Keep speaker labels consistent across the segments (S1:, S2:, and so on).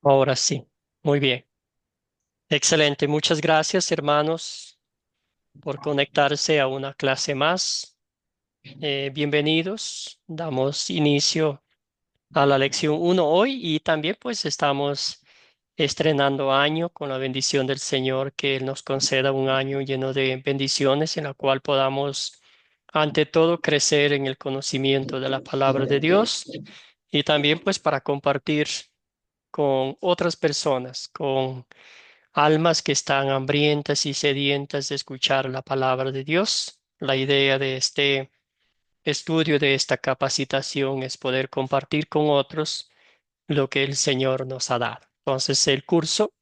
S1: Ahora sí, muy bien. Excelente. Muchas gracias, hermanos, por conectarse a una clase más. Bienvenidos. Damos inicio a la lección uno hoy y también pues estamos estrenando año con la bendición del Señor, que Él nos conceda un año lleno de bendiciones en la cual podamos, ante todo, crecer en el conocimiento de la palabra de Dios y también pues para compartir con otras personas, con almas que están hambrientas y sedientas de escuchar la palabra de Dios. La idea de este estudio, de esta capacitación, es poder compartir con otros lo que el Señor nos ha dado. Entonces, el curso,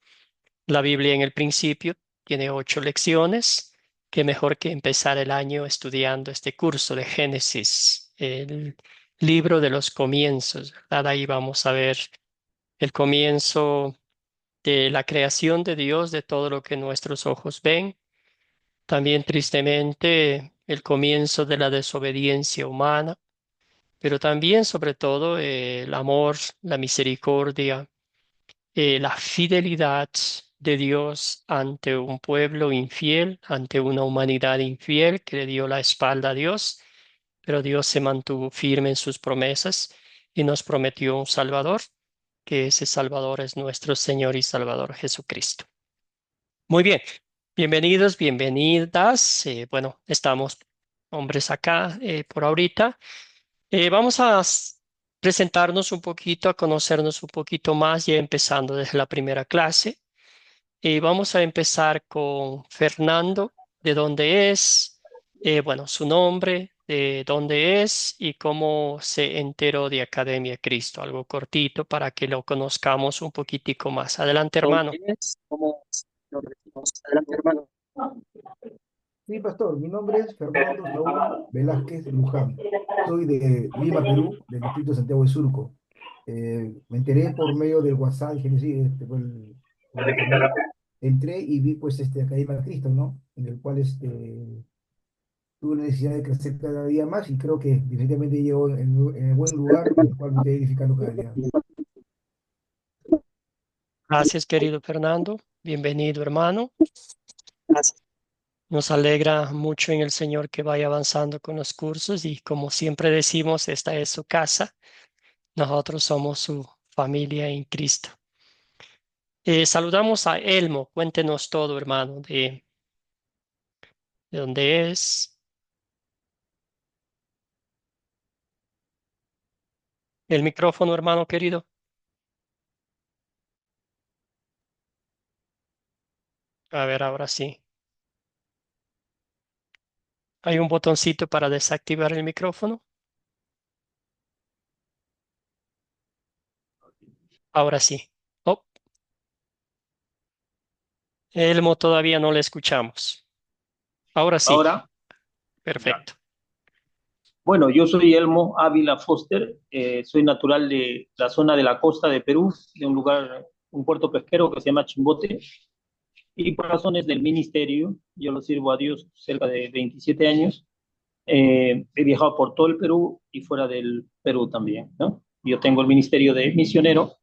S1: la Biblia en el principio, tiene 8 lecciones. Qué mejor que empezar el año estudiando este curso de Génesis, el libro de los comienzos, ¿verdad? Ahí vamos a ver el comienzo de la creación de Dios, de todo lo que nuestros ojos ven. También tristemente el comienzo de la desobediencia humana, pero también sobre todo el amor, la misericordia, la fidelidad de Dios ante un pueblo infiel, ante una humanidad infiel que le dio la espalda a Dios, pero Dios se mantuvo firme en sus promesas y nos prometió un Salvador, que ese Salvador es nuestro Señor y Salvador Jesucristo. Muy bien, bienvenidos, bienvenidas. Bueno, estamos hombres acá por ahorita. Vamos a presentarnos un poquito, a conocernos un poquito más, ya empezando desde la primera clase. Vamos a empezar con Fernando, de dónde es, bueno, su nombre, de dónde es y cómo se enteró de Academia Cristo. Algo cortito para que lo conozcamos un poquitico más. Adelante, hermano.
S2: ¿Dónde es? ¿Cómo lo recibimos? Adelante, hermano. Sí, pastor, mi nombre es Fernando Saúl Velázquez Luján. Soy de Lima, Perú, del distrito de Santiago de Surco. Me enteré por medio del WhatsApp, Genesis, fue el internet. Entré y vi pues Academia Cristo, ¿no? En el cual tuve la necesidad de crecer cada día más y creo que definitivamente llego en el buen lugar en el cual me estoy edificando cada día.
S1: Gracias, querido Fernando. Bienvenido, hermano. Nos alegra mucho en el Señor que vaya avanzando con los cursos y como siempre decimos, esta es su casa. Nosotros somos su familia en Cristo. Saludamos a Elmo. Cuéntenos todo, hermano, de dónde es. El micrófono, hermano querido. A ver, ahora sí. Hay un botoncito para desactivar el micrófono. Ahora sí. Oh, Elmo todavía no le escuchamos. Ahora sí.
S2: Ahora, ya.
S1: Perfecto.
S2: Bueno, yo soy Elmo Ávila Foster, soy natural de la zona de la costa de Perú, de un lugar, un puerto pesquero que se llama Chimbote, y por razones del ministerio, yo lo sirvo a Dios cerca de 27 años, he viajado por todo el Perú y fuera del Perú también, ¿no? Yo tengo el ministerio de misionero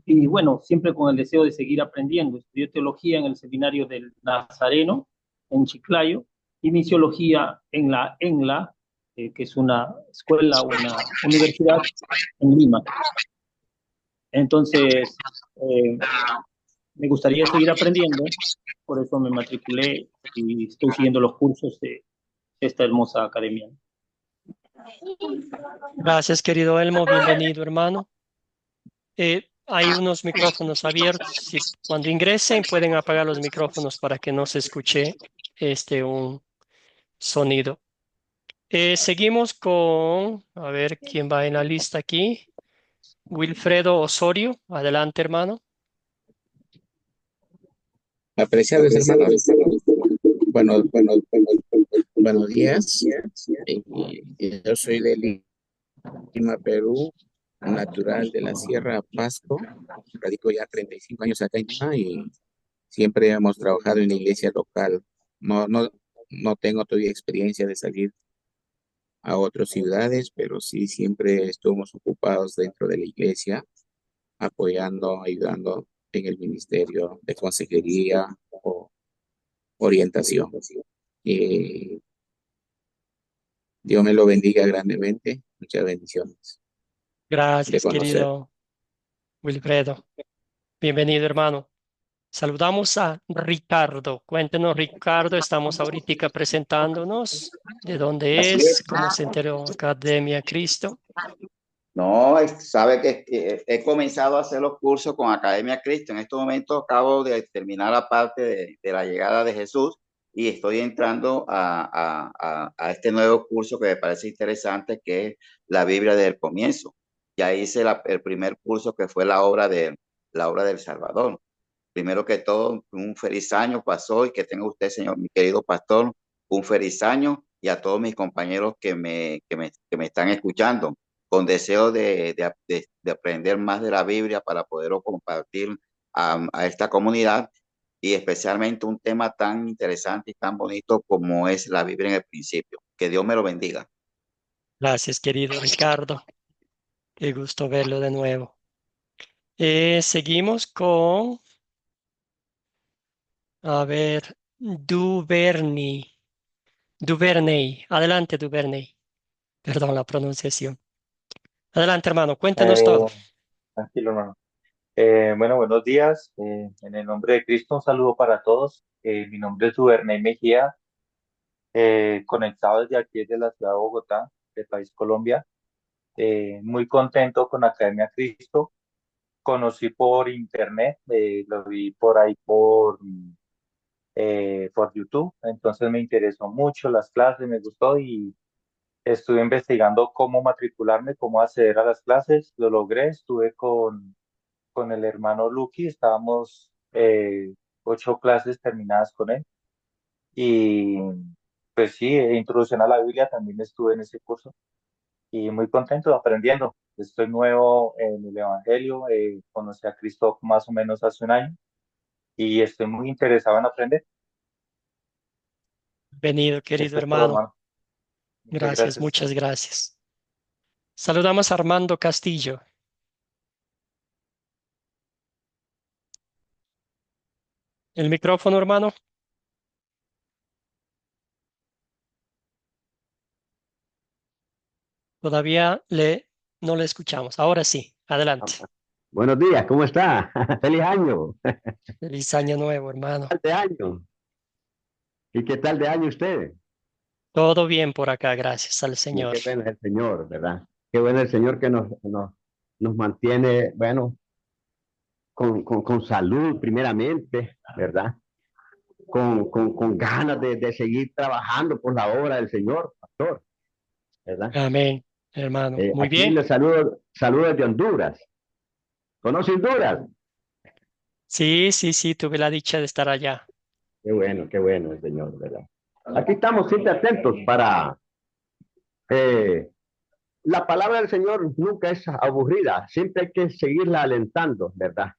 S2: y bueno, siempre con el deseo de seguir aprendiendo. Estudié teología en el seminario del Nazareno, en Chiclayo, y misiología en la ENLA, que es una escuela, una universidad en Lima. Entonces, me gustaría seguir aprendiendo, por eso me matriculé y estoy siguiendo los cursos de esta hermosa academia.
S1: Gracias, querido Elmo. Bienvenido, hermano. Hay unos micrófonos abiertos. Si cuando ingresen pueden apagar los micrófonos para que no se escuche un sonido. Seguimos con, a ver quién va en la lista aquí. Wilfredo Osorio. Adelante, hermano.
S3: Apreciados hermanos, buenos días. Yo soy de Lima, Perú, natural de la Sierra Pasco. Radico ya 35 años acá en Lima y siempre hemos trabajado en la iglesia local. No tengo todavía experiencia de salir a otras ciudades, pero sí siempre estuvimos ocupados dentro de la iglesia. apoyando, ayudando en el ministerio de consejería o orientación. Y Dios me lo bendiga grandemente. Muchas bendiciones de
S1: Gracias,
S3: conocer.
S1: querido Wilfredo. Bienvenido, hermano. Saludamos a Ricardo. Cuéntenos, Ricardo, estamos ahorita presentándonos. ¿De dónde
S4: Así
S1: es?
S4: es.
S1: ¿Cómo se enteró Academia Cristo?
S4: No, sabe que he comenzado a hacer los cursos con Academia Cristo. En estos momentos acabo de terminar la parte de la llegada de Jesús y estoy entrando a este nuevo curso que me parece interesante, que es la Biblia desde el comienzo. Ya hice el primer curso que fue la obra del Salvador. Primero que todo, un feliz año pasó y que tenga usted, señor, mi querido pastor, un feliz año y a todos mis compañeros que me están escuchando, con deseo de aprender más de la Biblia para poderlo compartir a esta comunidad y especialmente un tema tan interesante y tan bonito como es la Biblia en el principio. Que Dios me lo bendiga.
S1: Gracias, querido Ricardo. Qué gusto verlo de nuevo. Seguimos con, a ver, Duvernay. Duvernay. Adelante, Duvernay. Perdón la pronunciación. Adelante, hermano. Cuéntenos todo.
S5: Tranquilo, hermano. Bueno, buenos días. En el nombre de Cristo, un saludo para todos. Mi nombre es Duvernay Mejía, conectado desde aquí, desde la ciudad de Bogotá, del país Colombia. Muy contento con Academia Cristo. Conocí por internet, lo vi por ahí por YouTube. Entonces me interesó mucho las clases, me gustó y estuve investigando cómo matricularme, cómo acceder a las clases. Lo logré, estuve con el hermano Lucky, estábamos 8 clases terminadas con él. Y pues sí, introducción a la Biblia también estuve en ese curso y muy contento aprendiendo. Estoy nuevo en el Evangelio, conocí a Cristo más o menos hace un año y estoy muy interesado en aprender.
S1: Bienvenido, querido
S5: Esto es todo,
S1: hermano.
S5: hermano. Muchas
S1: Gracias,
S5: gracias.
S1: muchas gracias. Saludamos a Armando Castillo. El micrófono, hermano. Todavía no le escuchamos. Ahora sí, adelante.
S6: Buenos días, ¿cómo está? Feliz año.
S1: Feliz año nuevo, hermano.
S6: ¿Qué tal de año? ¿Y qué tal de año usted?
S1: Todo bien por acá, gracias al Señor.
S6: Qué bueno es el Señor, ¿verdad? Qué bueno es el Señor que nos mantiene, bueno, con salud primeramente, ¿verdad? Con ganas de seguir trabajando por la obra del Señor, pastor, ¿verdad?
S1: Amén, hermano. Muy
S6: Aquí
S1: bien.
S6: les saludo desde Honduras. ¿Conoce Honduras?
S1: Sí, sí, sí, tuve la dicha de estar allá.
S6: Qué bueno el Señor, ¿verdad? Aquí estamos siempre atentos para eh, la palabra del Señor nunca es aburrida, siempre hay que seguirla alentando, ¿verdad?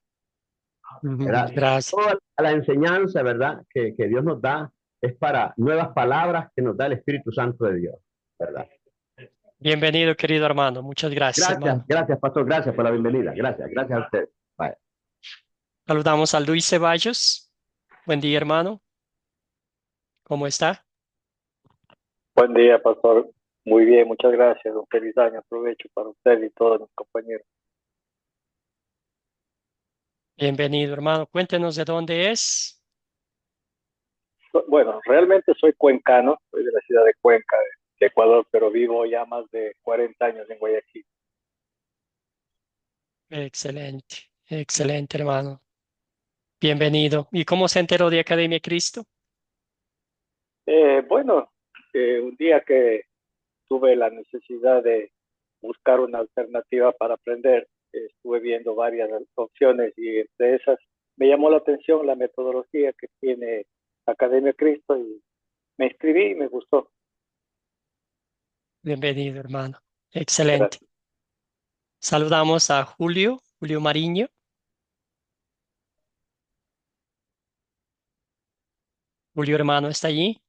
S1: Ujú,
S6: ¿Verdad?
S1: gracias.
S6: Toda la enseñanza, ¿verdad? Que Dios nos da es para nuevas palabras que nos da el Espíritu Santo de Dios, ¿verdad?
S1: Bienvenido, querido hermano. Muchas gracias, hermano.
S6: Gracias, pastor, gracias por la bienvenida. Gracias a usted. Bye.
S1: Saludamos a Luis Ceballos. Buen día, hermano. ¿Cómo está?
S7: Buen día, pastor. Muy bien, muchas gracias. Un feliz año. Aprovecho para usted y todos mis compañeros.
S1: Bienvenido, hermano. Cuéntenos de dónde es.
S7: Bueno, realmente soy cuencano, soy de la ciudad de Cuenca, de Ecuador, pero vivo ya más de 40 años en Guayaquil.
S1: Excelente, excelente, hermano. Bienvenido. ¿Y cómo se enteró de Academia Cristo?
S7: Bueno, un día que tuve la necesidad de buscar una alternativa para aprender, estuve viendo varias opciones y entre esas me llamó la atención la metodología que tiene Academia Cristo y me inscribí y me gustó.
S1: Bienvenido, hermano. Excelente.
S7: Gracias.
S1: Saludamos a Julio Mariño. Julio, hermano, ¿está allí?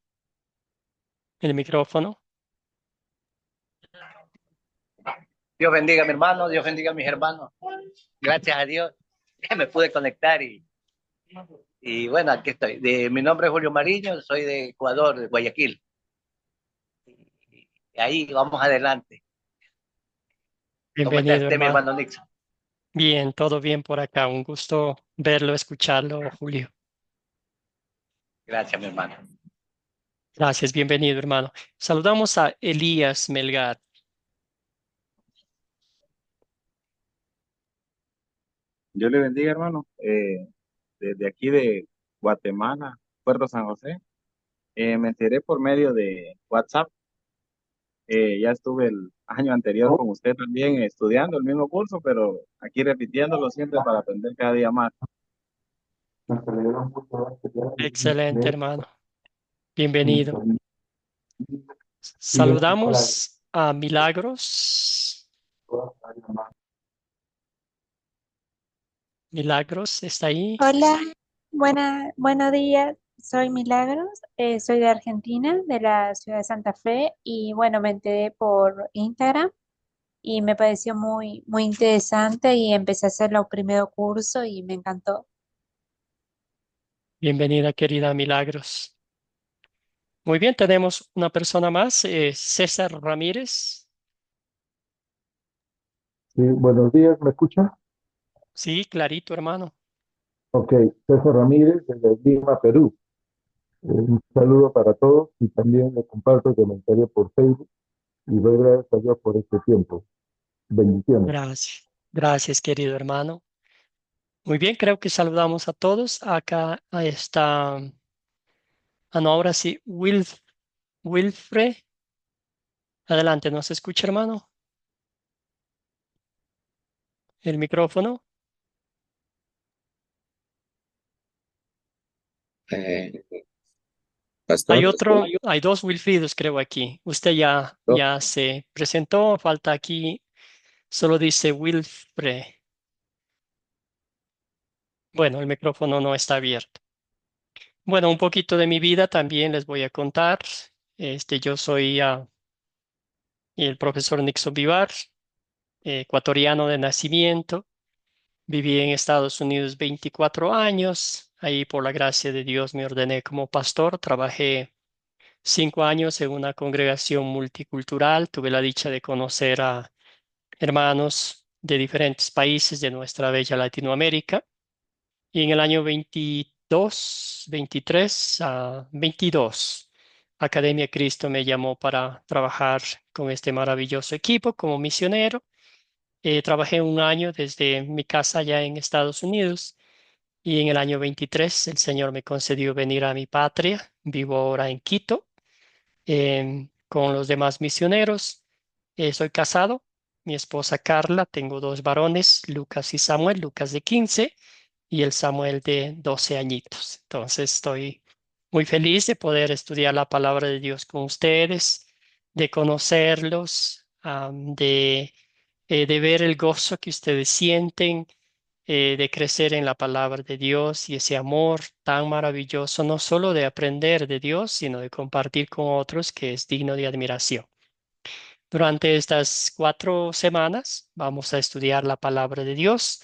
S1: El micrófono.
S8: Dios bendiga a mi hermano, Dios bendiga a mis hermanos. gracias a Dios me pude conectar y bueno, aquí estoy. Mi nombre es Julio Mariño, soy de Ecuador, de Guayaquil. Y ahí vamos adelante. ¿Cómo está
S1: Bienvenido,
S8: usted, mi
S1: hermano.
S8: hermano Nixon?
S1: Bien, todo bien por acá. Un gusto verlo, escucharlo, Julio.
S8: Gracias, mi hermano.
S1: Gracias, bienvenido, hermano. Saludamos a Elías Melgar.
S9: Dios le bendiga, hermano. Desde aquí de Guatemala, Puerto San José, me enteré por medio de WhatsApp. Ya estuve el año anterior con usted también estudiando el mismo curso, pero aquí repitiéndolo siempre para aprender cada día más.
S1: Excelente, hermano. Bienvenido. Saludamos a Milagros. Milagros, ¿está ahí?
S10: Hola, buenos días. Soy Milagros, soy de Argentina, de la ciudad de Santa Fe, y bueno, me enteré por Instagram y me pareció muy interesante y empecé a hacer los primeros cursos y me encantó.
S1: Bienvenida, querida Milagros. Muy bien, tenemos una persona más, César Ramírez.
S11: Sí, buenos días, ¿me escucha?
S1: Sí, clarito, hermano.
S11: Ok, César Ramírez, desde Lima, Perú. Un saludo para todos y también le comparto el comentario por Facebook y doy gracias a Dios por este tiempo. Bendiciones.
S1: Gracias. Gracias, querido hermano. Muy bien, creo que saludamos a todos. Acá está, no, ahora sí, Wilfred. Adelante, ¿nos escucha, hermano? El micrófono.
S3: Eh,
S1: Hay
S3: pastor,
S1: otro, hay dos Wilfridos, creo, aquí. Usted ya se presentó, falta aquí, solo dice Wilfred. Bueno, el micrófono no está abierto. Bueno, un poquito de mi vida también les voy a contar. Yo soy el profesor Nixon Vivar, ecuatoriano de nacimiento. Viví en Estados Unidos 24 años. Ahí, por la gracia de Dios, me ordené como pastor. Trabajé 5 años en una congregación multicultural. Tuve la dicha de conocer a hermanos de diferentes países de nuestra bella Latinoamérica. Y en el año 22, 23 a 22, Academia Cristo me llamó para trabajar con este maravilloso equipo como misionero. Trabajé un año desde mi casa allá en Estados Unidos y en el año 23 el Señor me concedió venir a mi patria. Vivo ahora en Quito con los demás misioneros. Soy casado, mi esposa Carla, tengo dos varones, Lucas y Samuel, Lucas de 15 y el Samuel de 12 añitos. Entonces estoy muy feliz de poder estudiar la palabra de Dios con ustedes, de conocerlos, de ver el gozo que ustedes sienten, de crecer en la palabra de Dios y ese amor tan maravilloso, no solo de aprender de Dios, sino de compartir con otros, que es digno de admiración. Durante estas 4 semanas vamos a estudiar la palabra de Dios,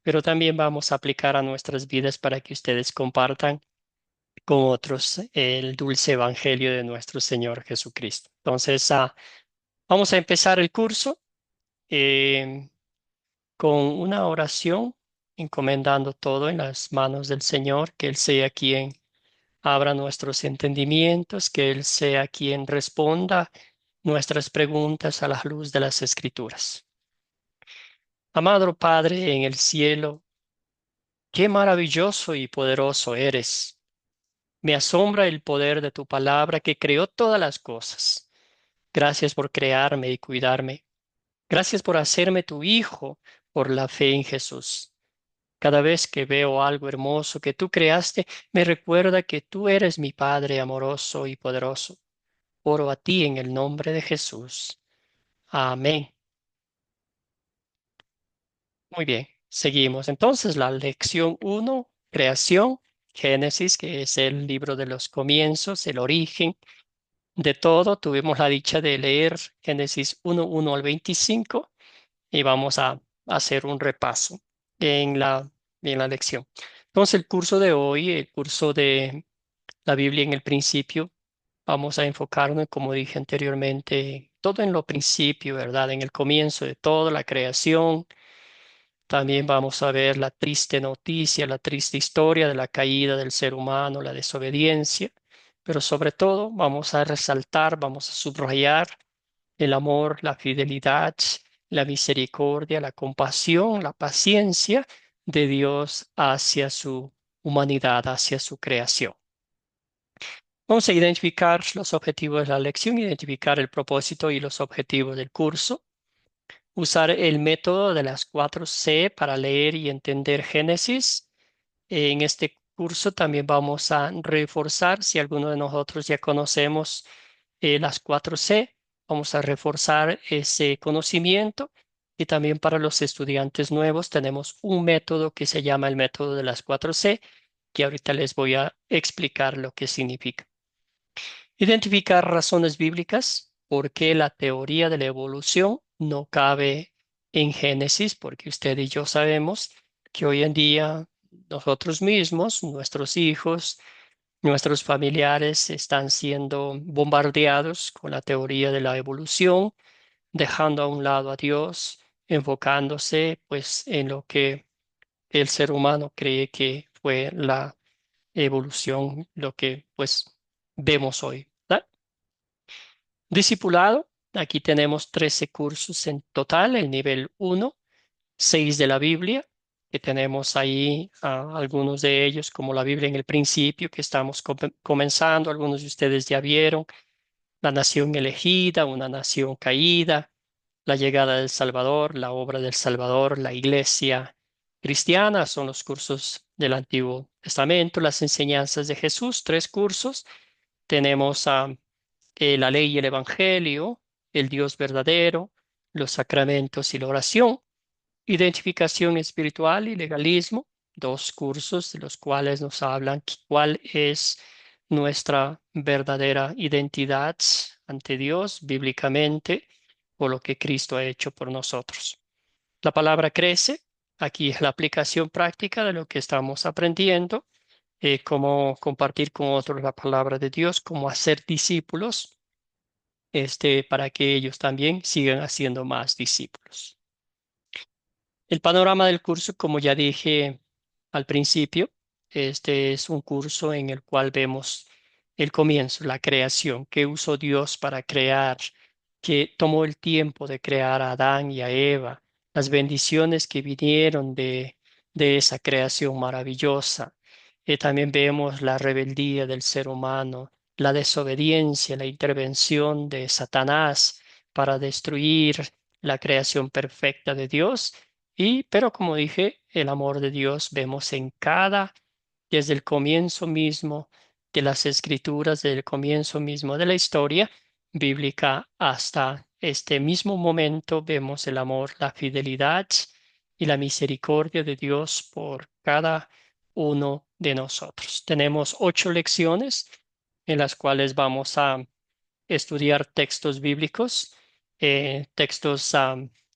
S1: pero también vamos a aplicar a nuestras vidas para que ustedes compartan con otros el dulce evangelio de nuestro Señor Jesucristo. Entonces, vamos a empezar el curso eh, con una oración, encomendando todo en las manos del Señor, que Él sea quien abra nuestros entendimientos, que Él sea quien responda nuestras preguntas a la luz de las Escrituras. Amado Padre en el cielo, qué maravilloso y poderoso eres. Me asombra el poder de tu palabra que creó todas las cosas. Gracias por crearme y cuidarme. Gracias por hacerme tu hijo por la fe en Jesús. Cada vez que veo algo hermoso que tú creaste, me recuerda que tú eres mi Padre amoroso y poderoso. Oro a ti en el nombre de Jesús. Amén. Muy bien, seguimos. Entonces, la lección 1, creación, Génesis, que es el libro de los comienzos, el origen de todo. Tuvimos la dicha de leer Génesis 1, 1 al 25 y vamos a hacer un repaso. en la lección. Entonces, el curso de hoy, el curso de la Biblia en el principio, vamos a enfocarnos, como dije anteriormente, todo en lo principio, ¿verdad? En el comienzo de toda la creación. También vamos a ver la triste noticia, la triste historia de la caída del ser humano, la desobediencia, pero sobre todo vamos a resaltar, vamos a subrayar el amor, la fidelidad, la misericordia, la compasión, la paciencia de Dios hacia su humanidad, hacia su creación. Vamos a identificar los objetivos de la lección, identificar el propósito y los objetivos del curso, usar el método de las 4C para leer y entender Génesis. En este curso también vamos a reforzar, si alguno de nosotros ya conocemos las 4C, vamos a reforzar ese conocimiento. Y también para los estudiantes nuevos tenemos un método que se llama el método de las 4C, que ahorita les voy a explicar lo que significa. Identificar razones bíblicas por qué la teoría de la evolución no cabe en Génesis, porque usted y yo sabemos que hoy en día nosotros mismos, nuestros hijos, nuestros familiares están siendo bombardeados con la teoría de la evolución, dejando a un lado a Dios, enfocándose pues en lo que el ser humano cree que fue la evolución, lo que pues vemos hoy, ¿verdad? Discipulado, aquí tenemos 13 cursos en total, el nivel 1, 6 de la Biblia, que tenemos ahí algunos de ellos, como la Biblia en el principio, que estamos comenzando, algunos de ustedes ya vieron, la nación elegida, una nación caída, la llegada del Salvador, la obra del Salvador, la iglesia cristiana, son los cursos del Antiguo Testamento, las enseñanzas de Jesús, 3 cursos. Tenemos la ley y el evangelio, el Dios verdadero, los sacramentos y la oración, identificación espiritual y legalismo, 2 cursos de los cuales nos hablan cuál es nuestra verdadera identidad ante Dios bíblicamente por lo que Cristo ha hecho por nosotros. La palabra crece, aquí es la aplicación práctica de lo que estamos aprendiendo, cómo compartir con otros la palabra de Dios, cómo hacer discípulos, para que ellos también sigan haciendo más discípulos. El panorama del curso, como ya dije al principio, este es un curso en el cual vemos el comienzo, la creación, qué usó Dios para crear, que tomó el tiempo de crear a Adán y a Eva, las bendiciones que vinieron de esa creación maravillosa. También vemos la rebeldía del ser humano, la desobediencia, la intervención de Satanás para destruir la creación perfecta de Dios pero como dije, el amor de Dios vemos en desde el comienzo mismo de las escrituras, desde el comienzo mismo de la historia bíblica hasta este mismo momento, vemos el amor, la fidelidad y la misericordia de Dios por cada uno de nosotros. Tenemos 8 lecciones en las cuales vamos a estudiar textos bíblicos, textos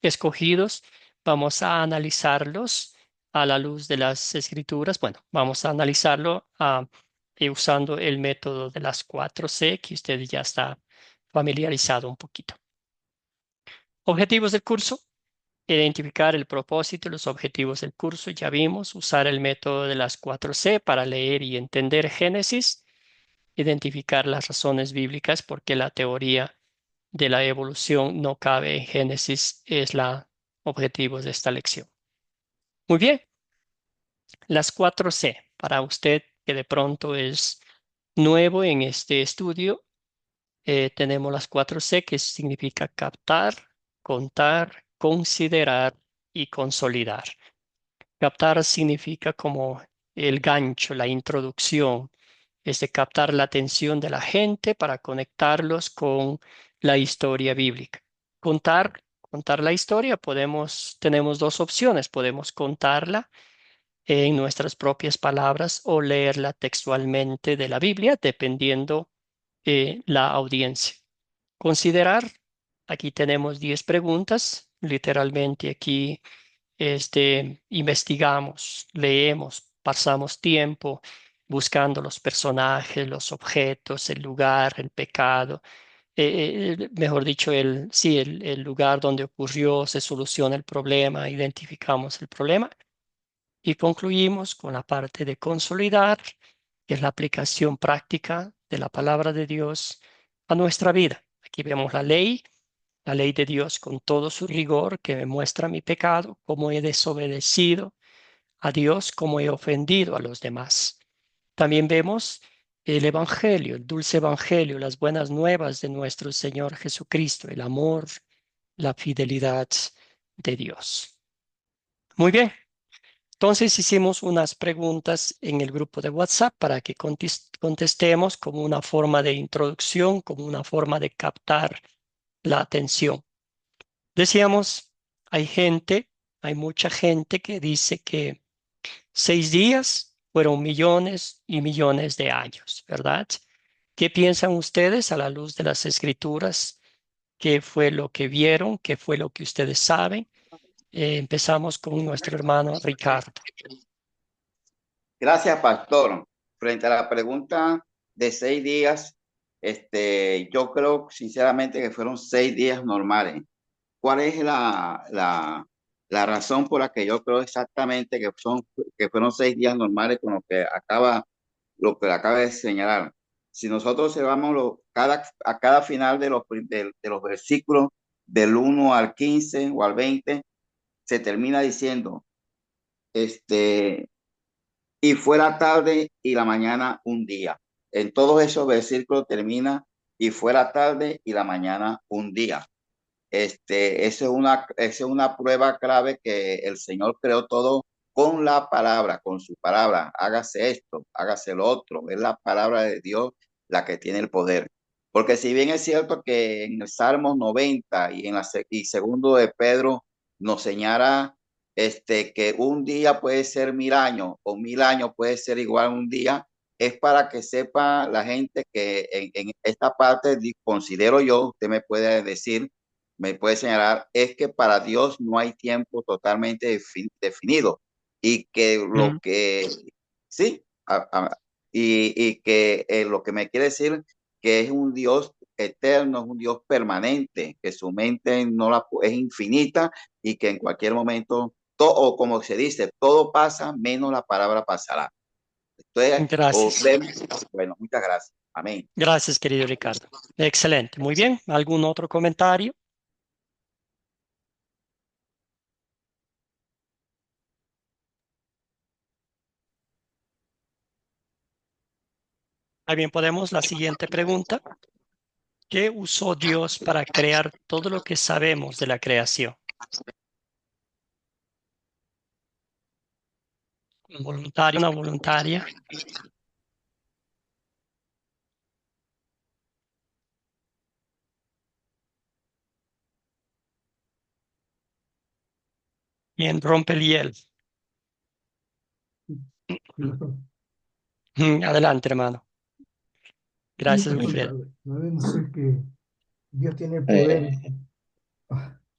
S1: escogidos. Vamos a analizarlos a la luz de las escrituras. Bueno, vamos a analizarlo usando el método de las 4C, que usted ya está familiarizado un poquito. Objetivos del curso. Identificar el propósito y los objetivos del curso. Ya vimos, usar el método de las 4C para leer y entender Génesis. Identificar las razones bíblicas porque la teoría de la evolución no cabe en Génesis, es la objetivo de esta lección. Muy bien, las 4C, para usted que de pronto es nuevo en este estudio, tenemos las 4C que significa captar, contar, considerar y consolidar. Captar significa como el gancho, la introducción, es de captar la atención de la gente para conectarlos con la historia bíblica. Contar la historia, tenemos 2 opciones, podemos contarla en nuestras propias palabras o leerla textualmente de la Biblia, dependiendo la audiencia. Considerar, aquí tenemos 10 preguntas, literalmente aquí investigamos, leemos, pasamos tiempo buscando los personajes, los objetos, el lugar, el pecado, mejor dicho, sí, el lugar donde ocurrió, se soluciona el problema, identificamos el problema y concluimos con la parte de consolidar, que es la aplicación práctica de la palabra de Dios a nuestra vida. Aquí vemos la ley de Dios con todo su rigor que me muestra mi pecado, cómo he desobedecido a Dios, cómo he ofendido a los demás. También vemos el Evangelio, el dulce Evangelio, las buenas nuevas de nuestro Señor Jesucristo, el amor, la fidelidad de Dios. Muy bien, entonces hicimos unas preguntas en el grupo de WhatsApp para que contestemos como una forma de introducción, como una forma de captar la atención. Decíamos, hay mucha gente que dice que 6 días fueron millones y millones de años, ¿verdad? ¿Qué piensan ustedes a la luz de las escrituras? ¿Qué fue lo que vieron? ¿Qué fue lo que ustedes saben? Empezamos con nuestro hermano Ricardo.
S4: Gracias, pastor. Frente a la pregunta de 6 días, yo creo sinceramente que fueron 6 días normales. ¿Cuál es la razón por la que yo creo exactamente que fueron 6 días normales con lo que acaba de señalar? Si nosotros observamos a cada final de los versículos del 1 al 15 o al 20, se termina diciendo, y fue la tarde y la mañana un día. En todos esos versículos termina, y fue la tarde y la mañana un día. Esa es una prueba clave que el Señor creó todo con la palabra, con su palabra. Hágase esto, hágase lo otro. Es la palabra de Dios la que tiene el poder. Porque si bien es cierto que en el Salmo 90 y segundo de Pedro nos señala que un día puede ser 1000 años o 1000 años puede ser igual a un día, es para que sepa la gente que en esta parte considero yo, usted me puede señalar, es que para Dios no hay tiempo totalmente definido y que lo que, sí, y que lo que me quiere decir que es un Dios eterno, es un Dios permanente, que su mente es infinita y que en cualquier momento, o como se dice, todo pasa menos la palabra pasará.
S1: Gracias.
S4: Bueno, muchas gracias. Amén.
S1: Gracias, querido Ricardo. Excelente. Muy bien. ¿Algún otro comentario? Bien, podemos la siguiente pregunta. ¿Qué usó Dios para crear todo lo que sabemos de la creación? ¿Un voluntario, una voluntaria? Bien, rompe el hielo. Adelante, hermano. Gracias, Wilfredo.
S12: Sabemos pues que Dios tiene el poder.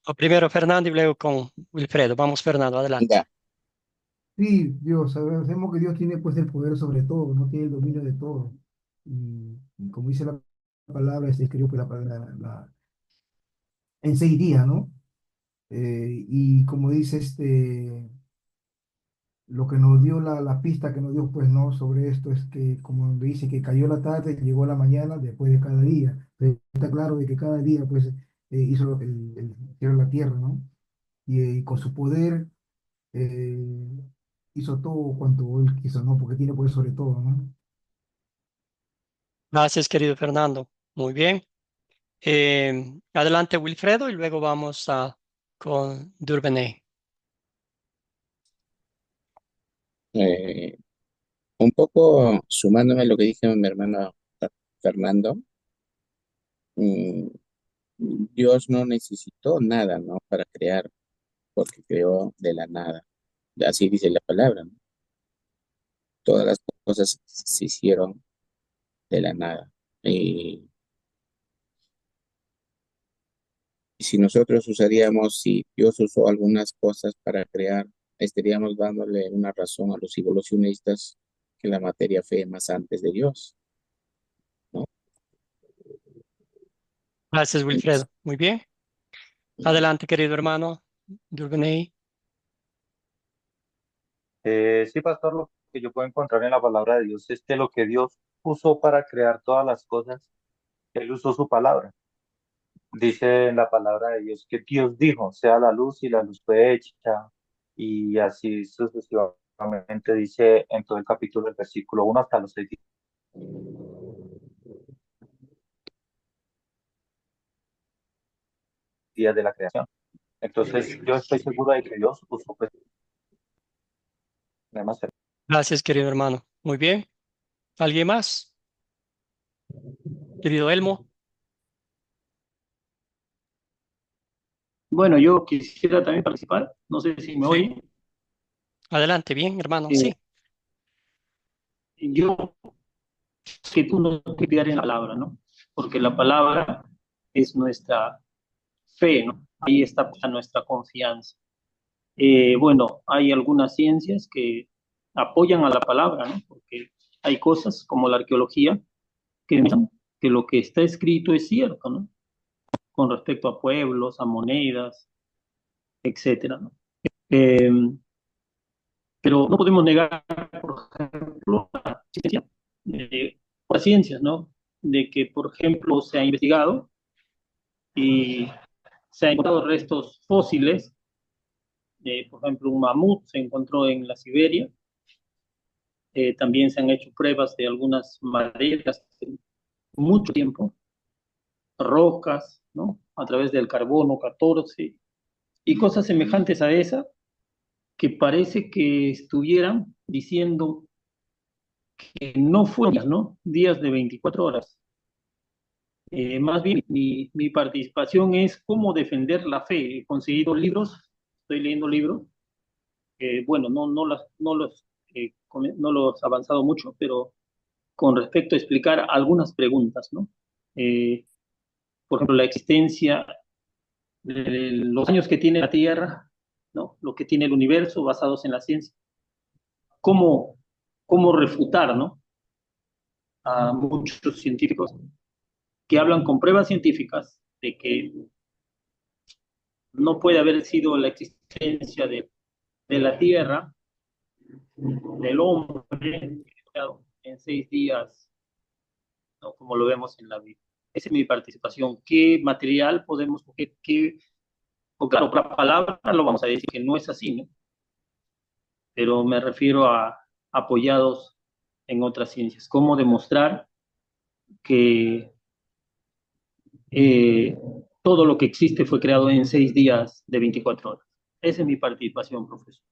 S1: O primero Fernando y luego con Wilfredo. Vamos, Fernando, adelante.
S12: Sí, Dios, sabemos que Dios tiene pues el poder sobre todo, no tiene el dominio de todo. Y como dice la palabra, se escribió pues, en 6 días, ¿no? Y como dice lo que nos dio la pista que nos dio, pues no, sobre esto es que, como dice, que cayó la tarde, llegó la mañana después de cada día. Pero está claro de que cada día, pues, hizo el cielo y la tierra, ¿no? Y con su poder eh, hizo todo cuanto él quiso, ¿no? Porque tiene poder sobre todo, ¿no?
S1: Gracias, querido Fernando. Muy bien. Adelante, Wilfredo, y luego vamos con Durbenay.
S3: Un poco sumándome a lo que dijo mi hermano Fernando, mm, Dios no necesitó nada, ¿no? Para crear, porque creó de la nada. Así dice la palabra, ¿no? Todas las cosas se hicieron de la nada. Y si nosotros usaríamos, si Dios usó algunas cosas para crear, estaríamos dándole una razón a los evolucionistas que la materia fue más antes de Dios, ¿no?
S1: Gracias, Wilfredo. Muy bien. Adelante, querido hermano Durganey.
S5: Sí, pastor, lo que yo puedo encontrar en la palabra de Dios es que lo que Dios usó para crear todas las cosas, Él usó su palabra. Dice en la palabra de Dios que Dios dijo, sea la luz y la luz fue hecha, y así sucesivamente dice en todo el capítulo, del versículo 1 hasta los 6 días de la creación. Entonces, yo estoy seguro de que Dios usó pues, además,
S1: Gracias, querido hermano. Muy bien. ¿Alguien más? Querido Elmo.
S2: Bueno, yo quisiera también participar, no sé si me
S1: Sí.
S2: oye.
S1: Adelante, bien, hermano.
S2: Eh,
S1: Sí.
S2: yo que tú no te quedar en la palabra, ¿no? Porque la palabra es nuestra fe, ¿no? Ahí está puesta nuestra confianza. Bueno, hay algunas ciencias que apoyan a la palabra, ¿no? Porque hay cosas como la arqueología que demuestran que lo que está escrito es cierto, ¿no? Con respecto a pueblos, a monedas, etcétera, ¿no? Eh, pero no podemos negar, por ejemplo, la existencia de otras ciencias, ¿no? De que, por ejemplo, se ha investigado y se han encontrado restos fósiles, por ejemplo, un mamut se encontró en la Siberia. También se han hecho pruebas de algunas maderas de mucho tiempo, rocas, ¿no? A través del carbono 14 y cosas semejantes a esa que parece que estuvieran diciendo que no fueron días, ¿no? Días de 24 horas. Más bien, mi participación es cómo defender la fe. He conseguido libros, estoy leyendo libros, bueno, no los he avanzado mucho, pero con respecto a explicar algunas preguntas, ¿no? Eh, por ejemplo, la existencia, los años que tiene la Tierra, ¿no? Lo que tiene el universo basados en la ciencia. ¿Cómo, cómo refutar, ¿no? A muchos científicos que hablan con pruebas científicas de que no puede haber sido la existencia de la Tierra, del hombre, en 6 días, ¿no? Como lo vemos en la Biblia. Esa es mi participación. ¿Qué material podemos, o claro, la palabra lo vamos a decir que no es así, ¿no? Pero me refiero a apoyados en otras ciencias. ¿Cómo demostrar que todo lo que existe fue creado en 6 días de 24 horas? Esa es mi participación, profesor.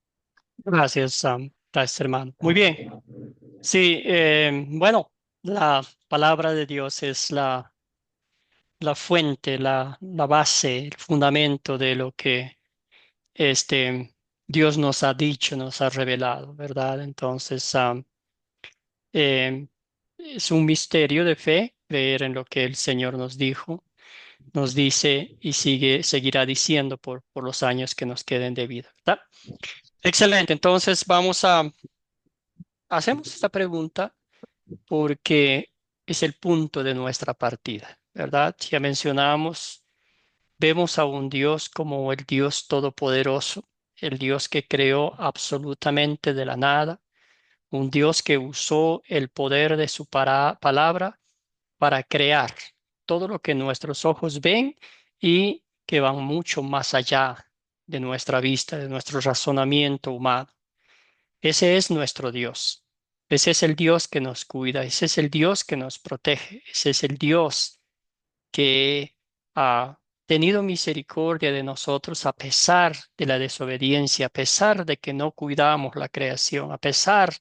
S1: Gracias, gracias, hermano. Muy bien. Sí, bueno, la palabra de Dios es la fuente, la base, el fundamento de lo que Dios nos ha dicho, nos ha revelado, ¿verdad? Entonces, es un misterio de fe creer en lo que el Señor nos dijo, nos dice y seguirá diciendo por los años que nos queden de vida, ¿verdad? Excelente, entonces hacemos esta pregunta porque es el punto de nuestra partida, ¿verdad? Ya mencionamos, vemos a un Dios como el Dios todopoderoso, el Dios que creó absolutamente de la nada, un Dios que usó el poder de su palabra para crear todo lo que nuestros ojos ven y que van mucho más allá de nuestra vista, de nuestro razonamiento humano. Ese es nuestro Dios. Ese es el Dios que nos cuida, ese es el Dios que nos protege, ese es el Dios que ha tenido misericordia de nosotros a pesar de la desobediencia, a pesar de que no cuidamos la creación, a pesar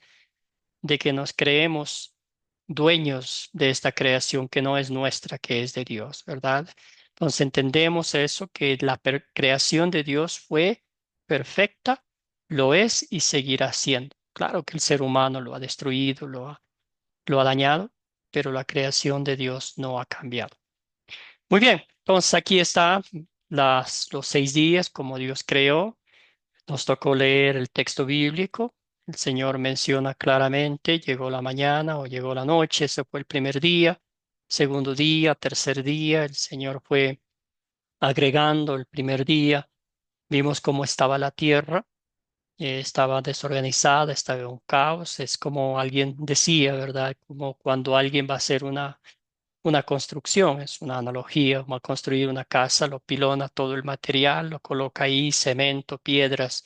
S1: de que nos creemos dueños de esta creación que no es nuestra, que es de Dios, ¿verdad? Entonces entendemos eso, que la creación de Dios fue perfecta, lo es y seguirá siendo. Claro que el ser humano lo ha destruido, lo ha dañado, pero la creación de Dios no ha cambiado. Muy bien, entonces aquí está los 6 días como Dios creó. Nos tocó leer el texto bíblico. El Señor menciona claramente, llegó la mañana o llegó la noche, ese fue el primer día, segundo día, tercer día, el Señor fue agregando el primer día. Vimos cómo estaba la tierra, estaba desorganizada, estaba en un caos. Es como alguien decía, ¿verdad? Como cuando alguien va a hacer una construcción, es una analogía, va a construir una casa, lo pilona todo el material, lo coloca ahí, cemento, piedras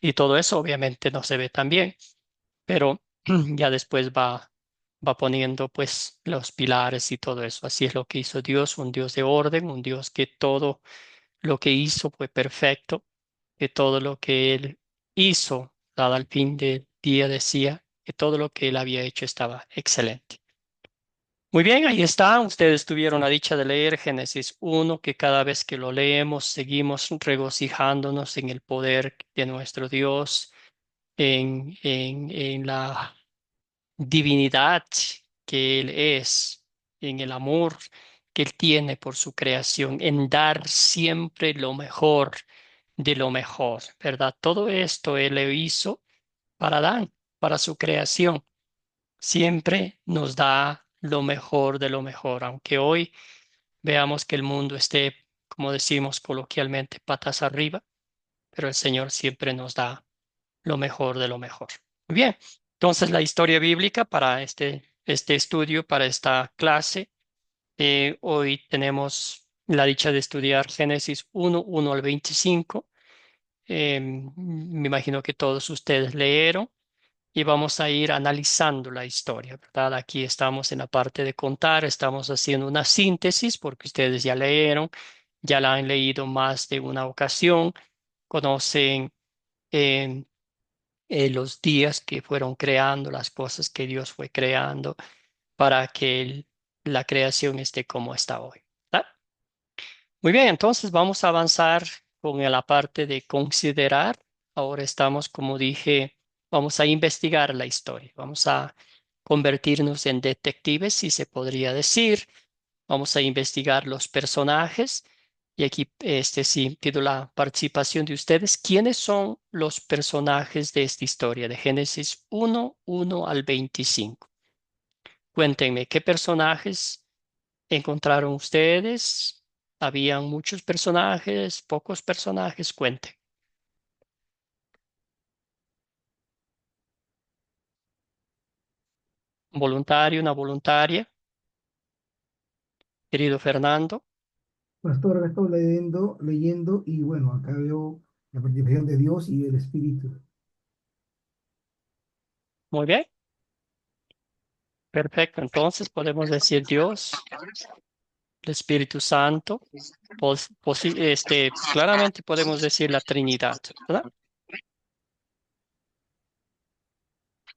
S1: y todo eso obviamente no se ve tan bien, pero ya después va poniendo pues los pilares y todo eso. Así es lo que hizo Dios, un Dios de orden, un Dios que todo lo que hizo fue perfecto, que todo lo que Él hizo, dado al fin del día, decía que todo lo que Él había hecho estaba excelente. Muy bien, ahí está. Ustedes tuvieron la dicha de leer Génesis 1, que cada vez que lo leemos seguimos regocijándonos en el poder de nuestro Dios, en la divinidad que Él es, en el amor que Él tiene por su creación, en dar siempre lo mejor de lo mejor, ¿verdad? Todo esto Él lo hizo para Adán, para su creación. Siempre nos da lo mejor de lo mejor, aunque hoy veamos que el mundo esté, como decimos coloquialmente, patas arriba, pero el Señor siempre nos da lo mejor de lo mejor. Muy bien, entonces la historia bíblica para este estudio, para esta clase, hoy tenemos la dicha de estudiar Génesis 1, 1 al 25. Me imagino que todos ustedes leyeron y vamos a ir analizando la historia, ¿verdad? Aquí estamos en la parte de contar, estamos haciendo una síntesis porque ustedes ya leyeron, ya la han leído más de una ocasión, conocen eh, los días que fueron creando, las cosas que Dios fue creando para que la creación esté como está hoy, ¿verdad? Muy bien, entonces vamos a avanzar con la parte de considerar. Ahora estamos, como dije, vamos a investigar la historia. Vamos a convertirnos en detectives, si se podría decir. Vamos a investigar los personajes. Y aquí, sí, pido la participación de ustedes. ¿Quiénes son los personajes de esta historia, de Génesis 1, 1 al 25? Cuéntenme, ¿qué personajes encontraron ustedes? ¿Habían muchos personajes, pocos personajes? Cuenten. Un voluntario, una voluntaria. Querido Fernando.
S12: Pastor, acá estoy leyendo y bueno, acá veo la participación de Dios y del Espíritu.
S1: Muy bien. Perfecto. Entonces podemos decir Dios, el Espíritu Santo. Claramente podemos decir la Trinidad, ¿verdad?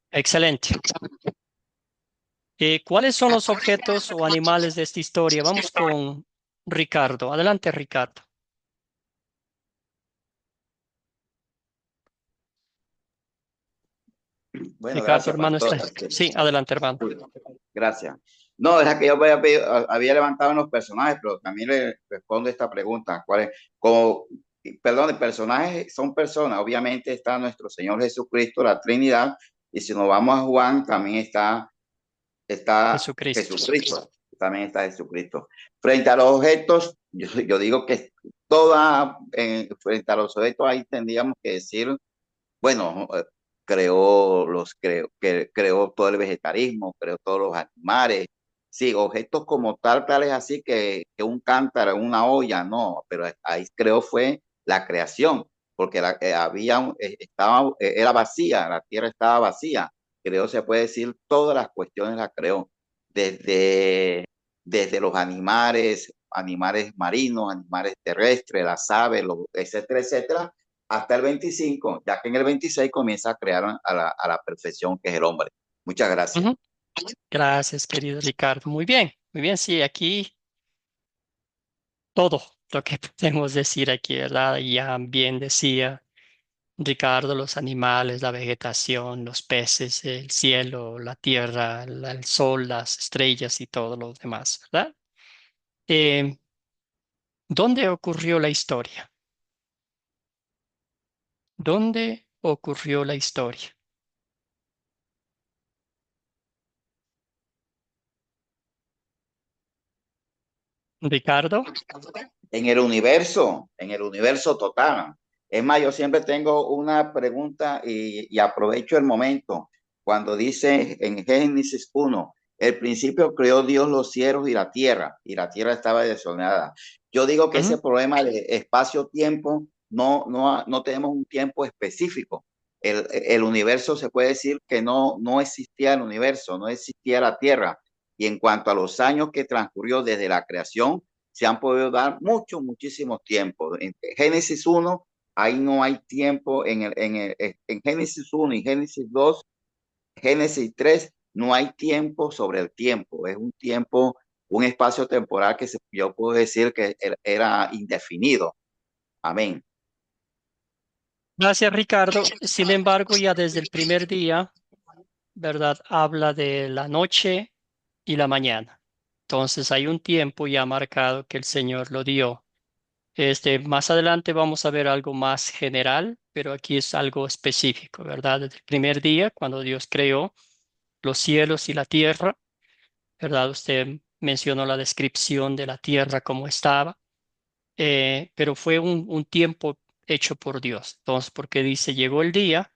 S1: Excelente. ¿Cuáles son los objetos o animales de esta historia? Vamos con Ricardo. Adelante, Ricardo.
S4: Bueno,
S1: Ricardo,
S4: gracias,
S1: hermano,
S4: pastor.
S1: está. Sí, adelante, hermano.
S4: Gracias. No, era que yo había levantado unos personajes, pero también le respondo esta pregunta. ¿Cuál es? Como, perdón, personajes son personas. Obviamente está nuestro Señor Jesucristo, la Trinidad, y si nos vamos a Juan, también está
S1: Jesucristo.
S4: Jesucristo. También está Jesucristo. Frente a los objetos, yo digo que frente a los objetos ahí tendríamos que decir, bueno, creó todo el vegetarismo, creó todos los animales. Sí, objetos como tales así que un cántaro, una olla, no, pero ahí creo fue la creación, porque era vacía, la tierra estaba vacía. Creo se puede decir todas las cuestiones las creó, desde, desde los animales marinos, animales terrestres, las aves, etcétera, etcétera, hasta el 25, ya que en el 26 comienza a crear a la perfección que es el hombre. Muchas gracias.
S1: Gracias, querido Ricardo. Muy bien, sí, aquí todo lo que podemos decir aquí, ¿verdad? Ya bien decía Ricardo, los animales, la vegetación, los peces, el cielo, la tierra, el sol, las estrellas y todo lo demás, ¿verdad? Eh, ¿Dónde ocurrió la historia? ¿Dónde ocurrió la historia? Ricardo.
S4: En el universo total. Es más, yo siempre tengo una pregunta y aprovecho el momento cuando dice en Génesis 1, el principio creó Dios los cielos y la tierra estaba desordenada. Yo digo que ese
S1: Ujú.
S4: problema de espacio-tiempo, no tenemos un tiempo específico. El universo se puede decir que no existía el universo, no existía la tierra. Y en cuanto a los años que transcurrió desde la creación, se han podido dar muchísimos tiempos. En Génesis 1, ahí no hay tiempo. En Génesis 1 y Génesis 2, Génesis 3, no hay tiempo sobre el tiempo. Es un tiempo, un espacio temporal que yo puedo decir que era indefinido. Amén.
S1: Gracias, Ricardo. Sin embargo, ya desde el primer día, ¿verdad? Habla de la noche y la mañana. Entonces hay un tiempo ya marcado que el Señor lo dio. Más adelante vamos a ver algo más general, pero aquí es algo específico, ¿verdad? Desde el primer día, cuando Dios creó los cielos y la tierra, ¿verdad? Usted mencionó la descripción de la tierra como estaba, pero fue un tiempo hecho por Dios. Entonces, porque dice, llegó el día,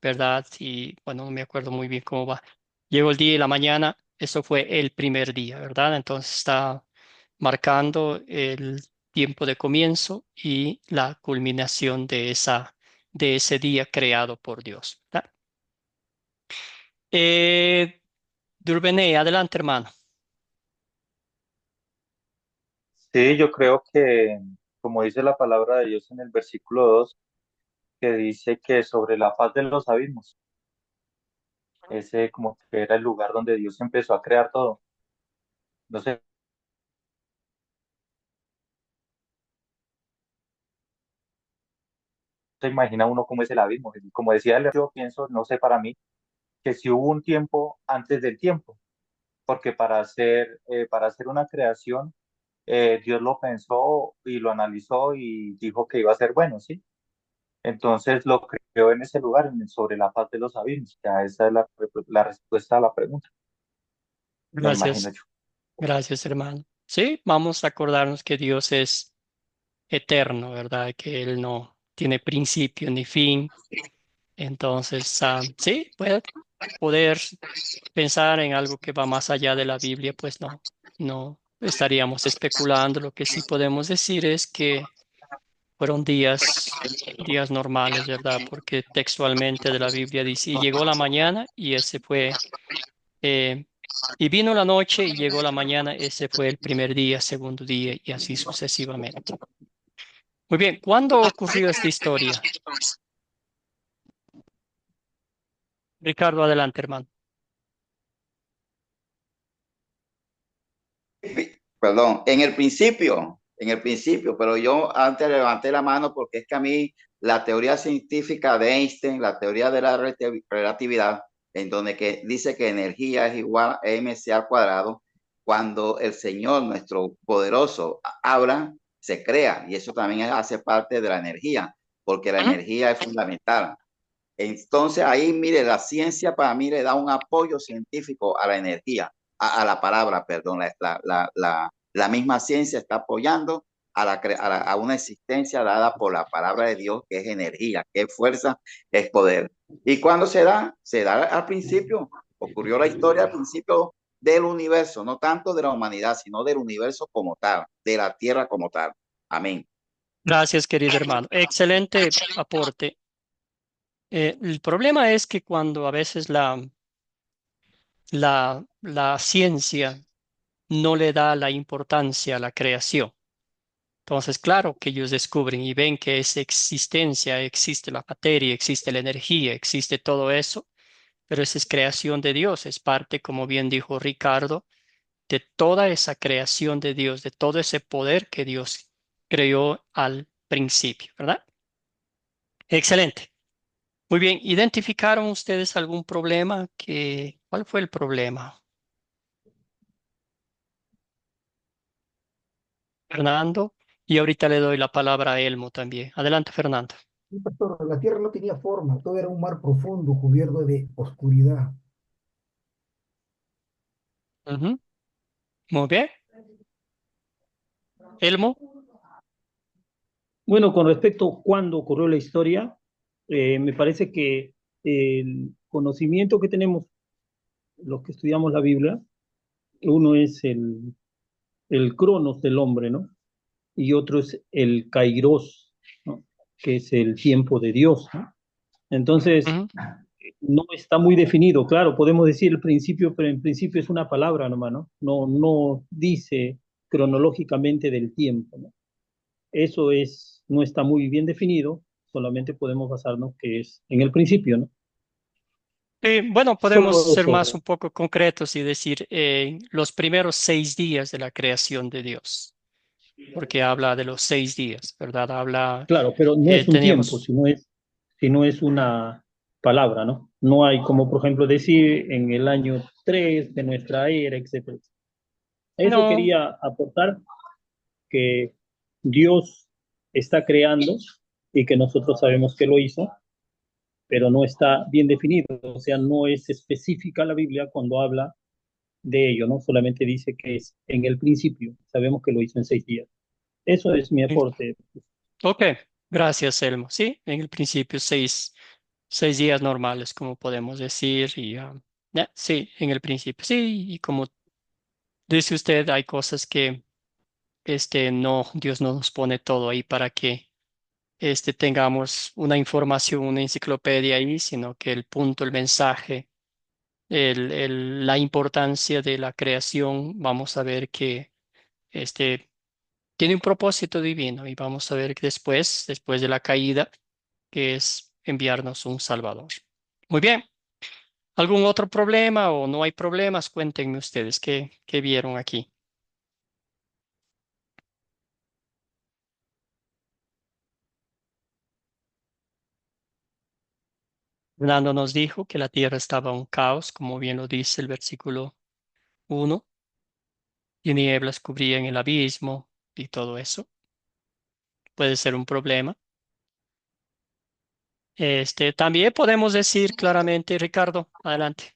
S1: ¿verdad? Y bueno, no me acuerdo muy bien cómo va. Llegó el día y la mañana, eso fue el primer día, ¿verdad? Entonces está marcando el tiempo de comienzo y la culminación de ese día creado por Dios, ¿verdad? Durbene, adelante, hermano.
S5: Sí, yo creo que, como dice la palabra de Dios en el versículo 2, que dice que sobre la faz de los abismos, ese como que era el lugar donde Dios empezó a crear todo. No sé, se imagina uno cómo es el abismo. Como decía él, yo pienso, no sé, para mí, que si hubo un tiempo antes del tiempo, porque para hacer una creación, Dios lo pensó y lo analizó y dijo que iba a ser bueno, ¿sí? Entonces lo creó en ese lugar, sobre la faz de los abismos. Ya esa es la respuesta a la pregunta, me imagino
S1: Gracias,
S5: yo.
S1: gracias, hermano. Sí, vamos a acordarnos que Dios es eterno, ¿verdad? Que Él no tiene principio ni fin. Entonces, sí, puede poder pensar en algo que va más allá de la Biblia, pues no estaríamos especulando. Lo que sí podemos decir es que fueron días normales, ¿verdad? Porque textualmente de la Biblia dice, y llegó la mañana y ese fue, eh, y vino la noche y llegó la mañana, ese fue el primer día, segundo día y así sucesivamente. Muy bien, ¿cuándo ocurrió esta historia? Ricardo, adelante, hermano.
S4: Perdón, en el principio, pero yo antes levanté la mano porque es que a mí la teoría científica de Einstein, la teoría de la relatividad, en donde que dice que energía es igual a mc al cuadrado, cuando el Señor, nuestro poderoso, habla, se crea, y eso también hace parte de la energía, porque la
S1: Ujú.
S4: energía es fundamental. Entonces ahí, mire, la ciencia para mí le da un apoyo científico a la energía, a la palabra, perdón, la misma ciencia está apoyando a una existencia dada por la palabra de Dios, que es energía, que es fuerza, es poder. ¿Y cuándo se da? Se da al principio, ocurrió la historia al principio del universo, no tanto de la humanidad, sino del universo como tal, de la tierra como tal. Amén.
S1: Gracias, querido hermano. Excelente aporte. El problema es que cuando a veces la ciencia no le da la importancia a la creación. Entonces, claro que ellos descubren y ven que es existencia, existe la materia, existe la energía, existe todo eso, pero esa es creación de Dios, es parte, como bien dijo Ricardo, de toda esa creación de Dios, de todo ese poder que Dios creó al principio, ¿verdad? Excelente. Muy bien, ¿identificaron ustedes algún problema? ¿Cuál fue el problema? Fernando. Y ahorita le doy la palabra a Elmo también. Adelante, Fernando.
S12: Sí, pastor, la tierra no tenía forma, todo era un mar profundo cubierto de oscuridad.
S1: Ujú. Muy bien. Elmo.
S2: Bueno, con respecto a cuándo ocurrió la historia, me parece que el conocimiento que tenemos los que estudiamos la Biblia, uno es el cronos del hombre, ¿no? Y otro es el kairos, ¿no? Que es el tiempo de Dios, ¿no? Entonces,
S1: Ujú.
S2: no está muy definido, claro, podemos decir el principio, pero en principio es una palabra nomás, ¿no? No dice cronológicamente del tiempo, ¿no? Eso es, no está muy bien definido, solamente podemos basarnos que es en el principio, ¿no?
S1: Bueno, podemos
S2: Solo
S1: ser
S2: eso.
S1: más un poco concretos y decir los primeros 6 días de la creación de Dios, porque habla de los 6 días, ¿verdad? Habla,
S2: Claro, pero no es un tiempo,
S1: teníamos,
S2: sino es una palabra, ¿no? No hay como, por ejemplo, decir en el año 3 de nuestra era, etcétera. Eso
S1: no,
S2: quería aportar, que Dios está creando y que nosotros sabemos que lo hizo, pero no está bien definido, o sea, no es específica la Biblia cuando habla de ello, ¿no? Solamente dice que es en el principio, sabemos que lo hizo en 6 días. Eso es mi aporte.
S1: ok, gracias, Elmo. Sí, en el principio 6 días normales, como podemos decir, y sí, en el principio, sí, y como dice usted, hay cosas que no, Dios no nos pone todo ahí para que tengamos una información, una enciclopedia ahí, sino que el punto, el mensaje, la importancia de la creación, vamos a ver que tiene un propósito divino y vamos a ver que después de la caída, que es enviarnos un Salvador. Muy bien. ¿Algún otro problema o no hay problemas? Cuéntenme ustedes qué vieron aquí. Fernando nos dijo que la tierra estaba un caos, como bien lo dice el versículo 1, y nieblas cubrían el abismo y todo eso. Puede ser un problema. También podemos decir claramente, Ricardo, adelante.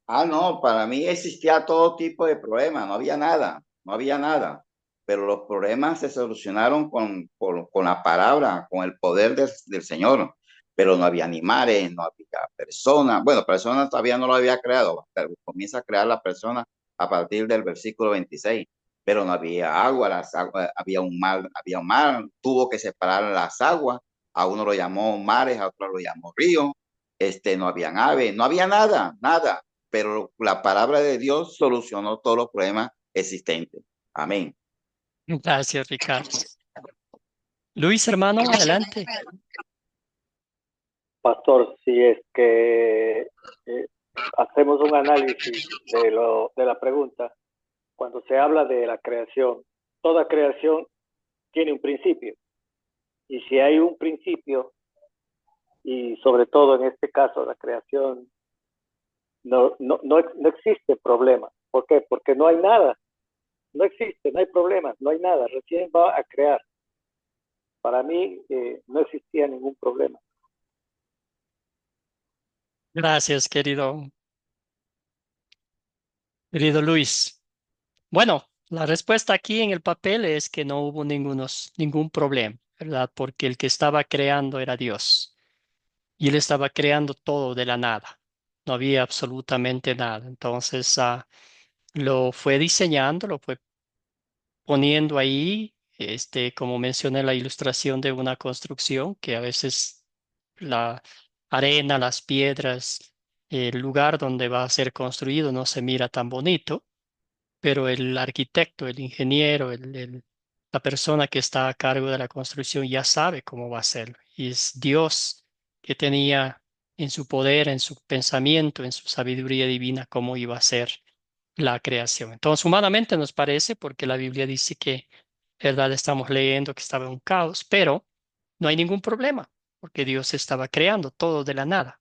S4: Ah, no, para mí existía todo tipo de problemas, no había nada, no había nada. Pero los problemas se solucionaron con la palabra, con el poder del Señor. Pero no había animales, no había personas. Bueno, personas todavía no lo había creado. Pero comienza a crear la persona a partir del versículo 26. Pero no había agua, las aguas, había un mar, tuvo que separar las aguas. A uno lo llamó mares, a otro lo llamó río. No habían aves, no había nada, nada, pero la palabra de Dios solucionó todos los problemas existentes. Amén.
S1: Gracias, Ricardo. Luis, hermano, adelante.
S7: Pastor, si es que hacemos un análisis de la pregunta, cuando se habla de la creación, toda creación tiene un principio. Y si hay un principio, y sobre todo en este caso la creación, no existe problema. ¿Por qué? Porque no hay nada, no existe, no hay problema, no hay nada, recién va a crear. Para mí no existía ningún problema.
S1: Gracias, querido Luis. Bueno, la respuesta aquí en el papel es que no hubo ningún problema, ¿verdad? Porque el que estaba creando era Dios y él estaba creando todo de la nada. No había absolutamente nada. Entonces, lo fue diseñando, lo fue poniendo ahí, como mencioné la ilustración de una construcción, que a veces la arena, las piedras, el lugar donde va a ser construido no se mira tan bonito, pero el arquitecto, el ingeniero, la persona que está a cargo de la construcción ya sabe cómo va a ser. Y es Dios que tenía en su poder, en su pensamiento, en su sabiduría divina, cómo iba a ser la creación. Entonces, humanamente nos parece, porque la Biblia dice que, ¿verdad? Estamos leyendo que estaba en un caos, pero no hay ningún problema, porque Dios estaba creando todo de la nada.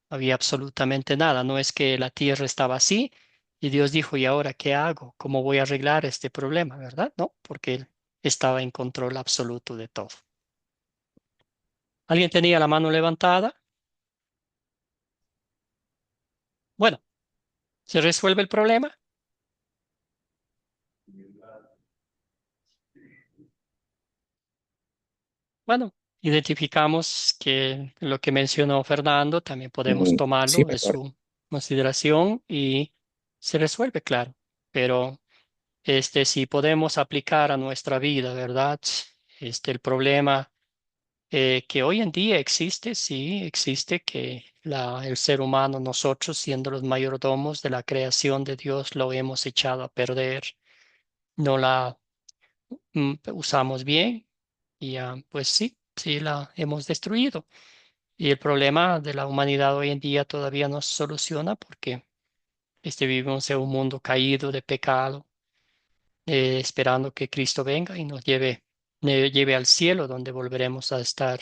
S1: No había absolutamente nada. No es que la tierra estaba así y Dios dijo, ¿y ahora qué hago? ¿Cómo voy a arreglar este problema? ¿Verdad? No, porque estaba en control absoluto de todo. ¿Alguien tenía la mano levantada? Bueno, ¿se resuelve el problema? Bueno, identificamos que lo que mencionó Fernando también podemos
S3: Sí,
S1: tomarlo en
S3: pastor.
S1: su consideración y se resuelve, claro. Pero si podemos aplicar a nuestra vida, ¿verdad? El problema que hoy en día existe, sí, existe que el ser humano, nosotros siendo los mayordomos de la creación de Dios, lo hemos echado a perder, no la usamos bien y pues sí, sí la hemos destruido. Y el problema de la humanidad hoy en día todavía no se soluciona porque vivimos en un mundo caído de pecado, esperando que Cristo venga y nos lleve al cielo, donde volveremos a estar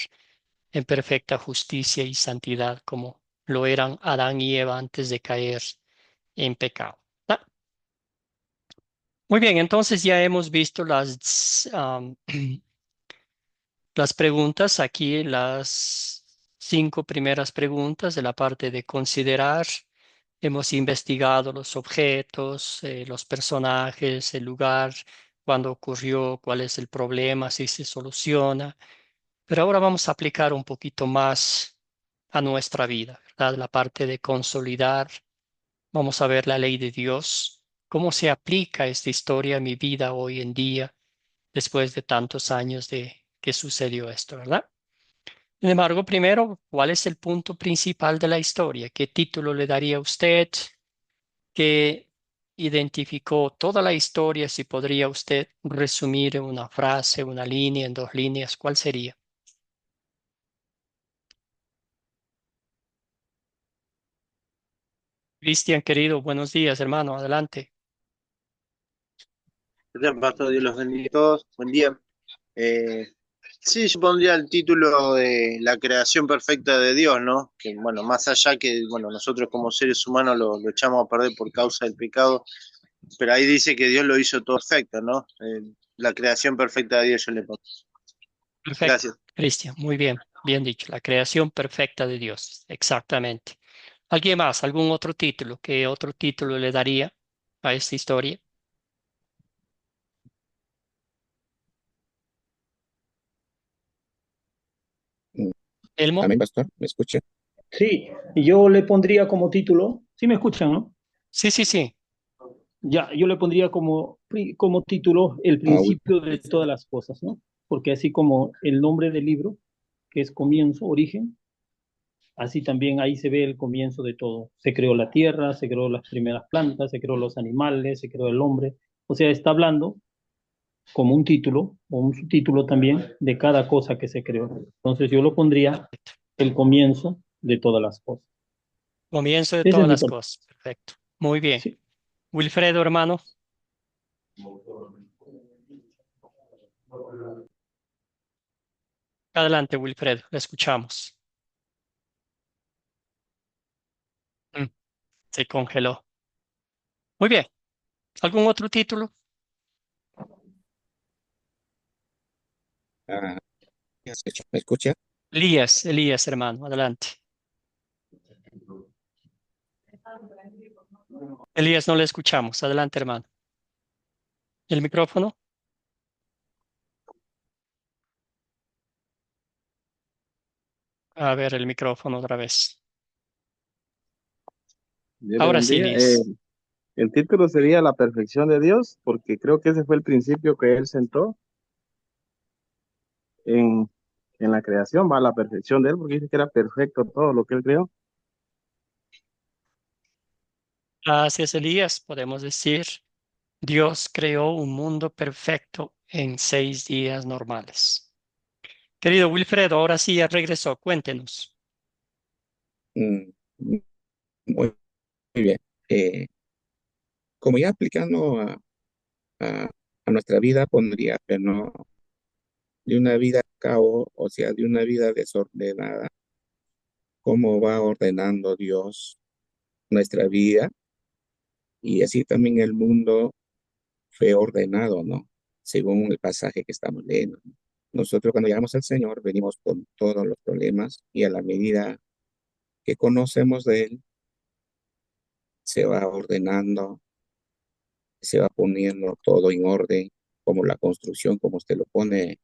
S1: en perfecta justicia y santidad, como lo eran Adán y Eva antes de caer en pecado. Ah, muy bien, entonces ya hemos visto las preguntas aquí, las 5 primeras preguntas de la parte de considerar. Hemos investigado los objetos, los personajes, el lugar, cuándo ocurrió, cuál es el problema, si se soluciona. Pero ahora vamos a aplicar un poquito más a nuestra vida, ¿verdad? La parte de consolidar. Vamos a ver la ley de Dios, cómo se aplica esta historia a mi vida hoy en día, después de tantos años de que sucedió esto, ¿verdad? Sin embargo, primero, ¿cuál es el punto principal de la historia? ¿Qué título le daría a usted? ¿Qué identificó toda la historia? Si podría usted resumir en una frase, una línea, en 2 líneas, ¿cuál sería? Cristian, querido, buenos días, hermano, adelante.
S13: Gracias, Pastor, Dios los bendiga a todos. Buen día. Eh, sí, yo pondría el título de La creación perfecta de Dios, ¿no? Que, bueno, más allá que, bueno, nosotros como seres humanos lo echamos a perder por causa del pecado, pero ahí dice que Dios lo hizo todo perfecto, ¿no? La creación perfecta de Dios yo le pongo.
S1: Perfecto,
S13: Gracias.
S1: Cristian, muy bien, bien dicho, la creación perfecta de Dios, exactamente. ¿Alguien más? ¿Algún otro título? ¿Qué otro título le daría a esta historia?
S3: Mm,
S1: Elmo.
S3: Amén, pastor. ¿Me escucha?
S2: Sí, y yo le pondría como título, sí me escuchan, ¿no?
S1: Sí, sí, sí.
S2: Ya, yo le pondría como título El
S3: Ah, uy,
S2: principio de todas las cosas, ¿no? Porque así como el nombre del libro, que es comienzo, origen, así también ahí se ve el comienzo de todo. Se creó la tierra, se creó las primeras plantas, se creó los animales, se creó el hombre. O sea, está hablando como un título o un subtítulo también de cada cosa que se creó. Entonces yo lo pondría el comienzo de todas las cosas.
S1: Comienzo de
S2: Ese es
S1: todas
S2: mi
S1: las
S2: parte.
S1: cosas. Perfecto. Muy bien.
S2: Sí.
S1: Wilfredo, hermano. Adelante, Wilfredo, le escuchamos. Mm, Se congeló. Muy bien. ¿Algún otro título?
S3: ah, ¿me escucha?
S1: Elías, hermano, adelante. Elías, no le escuchamos. Adelante, hermano. ¿El micrófono? A ver, el micrófono otra vez.
S9: Dios le
S1: Ahora sí,
S9: bendiga.
S1: Elías.
S9: El título sería La perfección de Dios, porque creo que ese fue el principio que él sentó en, en la creación, va la perfección de él, porque dice que era perfecto todo lo que él creó.
S1: Gracias, Elías. Podemos decir, Dios creó un mundo perfecto en 6 días normales. Querido Wilfredo, ahora sí ya regresó. Cuéntenos.
S3: Mm, Muy, muy bien. Eh, Como ya aplicando a, a nuestra vida, pondría, pero no de una vida a cabo, o sea, de una vida desordenada, cómo va ordenando Dios nuestra vida y así también el mundo fue ordenado, ¿no? según el pasaje que estamos leyendo. Nosotros cuando llegamos al Señor venimos con todos los problemas y a la medida que conocemos de Él, se va ordenando, se va poniendo todo en orden, como la construcción, como usted lo pone,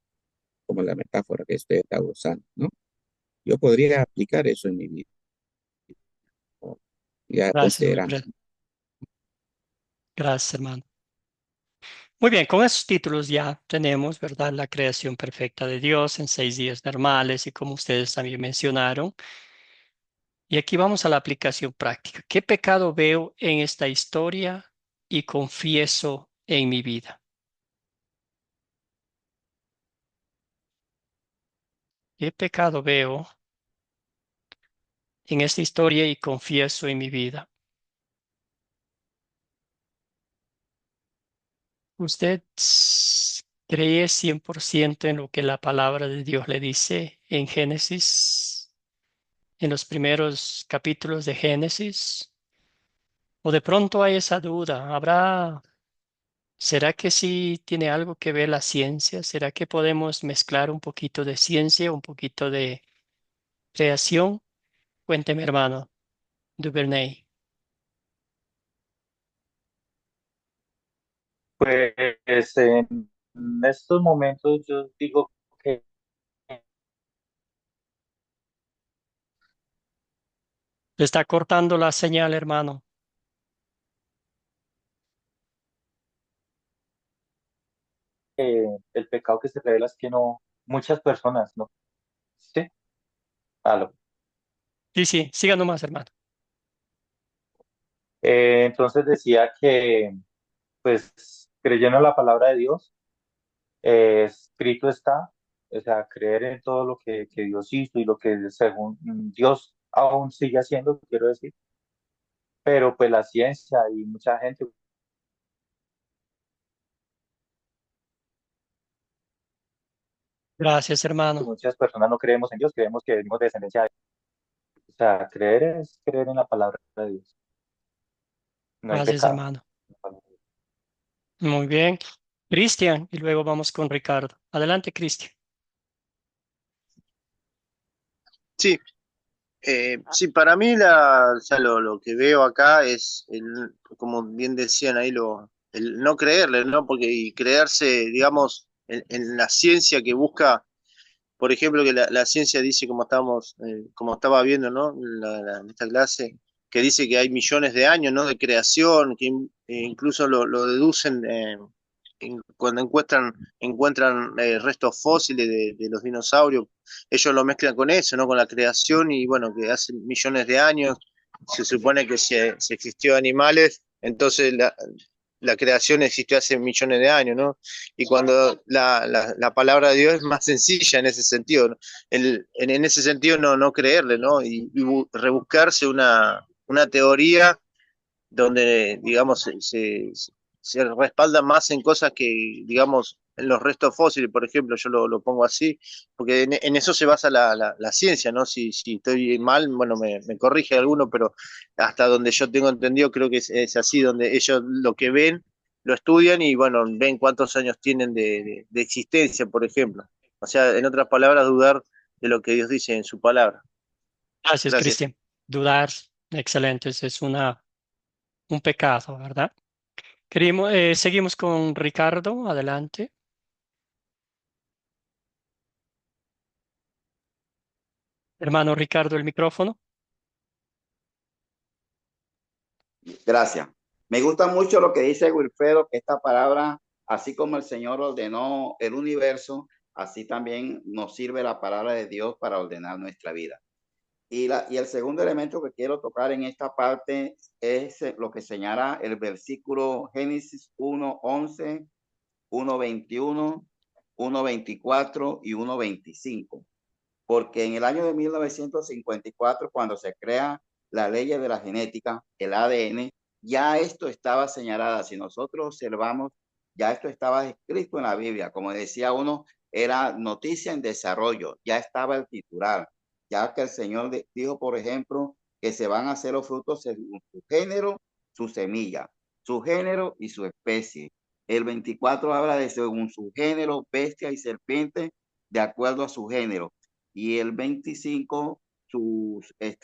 S3: como la metáfora que usted está usando, ¿no? Yo podría aplicar eso en mi vida, ya
S1: Gracias,
S3: considerando.
S1: Wilfredo. Gracias, hermano. Muy bien, con esos títulos ya tenemos, ¿verdad? La creación perfecta de Dios en 6 días normales y como ustedes también mencionaron. Y aquí vamos a la aplicación práctica. ¿Qué pecado veo en esta historia y confieso en mi vida? ¿Qué pecado veo en esta historia y confieso en mi vida? ¿Usted cree 100% en lo que la palabra de Dios le dice en Génesis, en los primeros capítulos de Génesis? ¿O de pronto hay esa duda? ¿Será que sí tiene algo que ver la ciencia? ¿Será que podemos mezclar un poquito de ciencia, un poquito de creación? Cuénteme, hermano Duvernay.
S5: Pues en estos momentos yo digo que
S1: Le está cortando la señal, hermano.
S5: el pecado que se revela es que no, muchas personas, ¿no? Sí, aló.
S1: Sí, sí, siga nomás, hermano.
S5: Entonces decía que, pues, creyendo en la palabra de Dios, escrito está, o sea, creer en todo lo que Dios hizo y lo que según Dios aún sigue haciendo, quiero decir, pero pues la ciencia y mucha gente,
S1: Gracias, hermano.
S5: muchas personas no creemos en Dios, creemos que venimos de descendencia de Dios. O sea, creer es creer en la palabra de Dios, no hay
S1: Gracias,
S5: pecado.
S1: hermano. Muy bien. Cristian, y luego vamos con Ricardo. Adelante, Cristian.
S13: Sí, sí, para mí o sea, lo que veo acá es, como bien decían ahí, el no creerle, ¿no? Porque y creerse, digamos, en la ciencia que busca, por ejemplo, que la ciencia dice, como estaba viendo, ¿no? En esta clase, que dice que hay millones de años, ¿no? De creación, que incluso lo deducen cuando encuentran restos fósiles de los dinosaurios, ellos lo mezclan con eso, ¿no? Con la creación y bueno, que hace millones de años se supone que si existió animales, entonces la creación existió hace millones de años, ¿no? Y cuando la palabra de Dios es más sencilla en ese sentido, ¿no? En ese sentido no creerle, ¿no? Y rebuscarse una teoría donde, digamos, se respalda más en cosas que, digamos, en los restos fósiles, por ejemplo, yo lo pongo así, porque en eso se basa la ciencia, ¿no? Si estoy mal, bueno, me corrige alguno, pero hasta donde yo tengo entendido, creo que es así, donde ellos lo que ven, lo estudian y, bueno, ven cuántos años tienen de existencia, por ejemplo. O sea, en otras palabras, dudar de lo que Dios dice en su palabra.
S1: Gracias,
S13: Gracias.
S1: Cristian. Dudar, excelente, ese es un pecado, ¿verdad? Seguimos con Ricardo, adelante. Hermano Ricardo, el micrófono.
S4: Gracias. Me gusta mucho lo que dice Wilfredo, que esta palabra, así como el Señor ordenó el universo, así también nos sirve la palabra de Dios para ordenar nuestra vida. Y el segundo elemento que quiero tocar en esta parte es lo que señala el versículo Génesis 1:11, 1:21, 1:24 y 1:25. Porque en el año de 1954, cuando se crea la ley de la genética, el ADN, ya esto estaba señalado. Si nosotros observamos, ya esto estaba escrito en la Biblia. Como decía uno, era noticia en desarrollo, ya estaba el titular, ya que el Señor dijo, por ejemplo, que se van a hacer los frutos según su género, su semilla, su género y su especie. El 24 habla de según su género, bestia y serpiente, de acuerdo a su género. Y el 25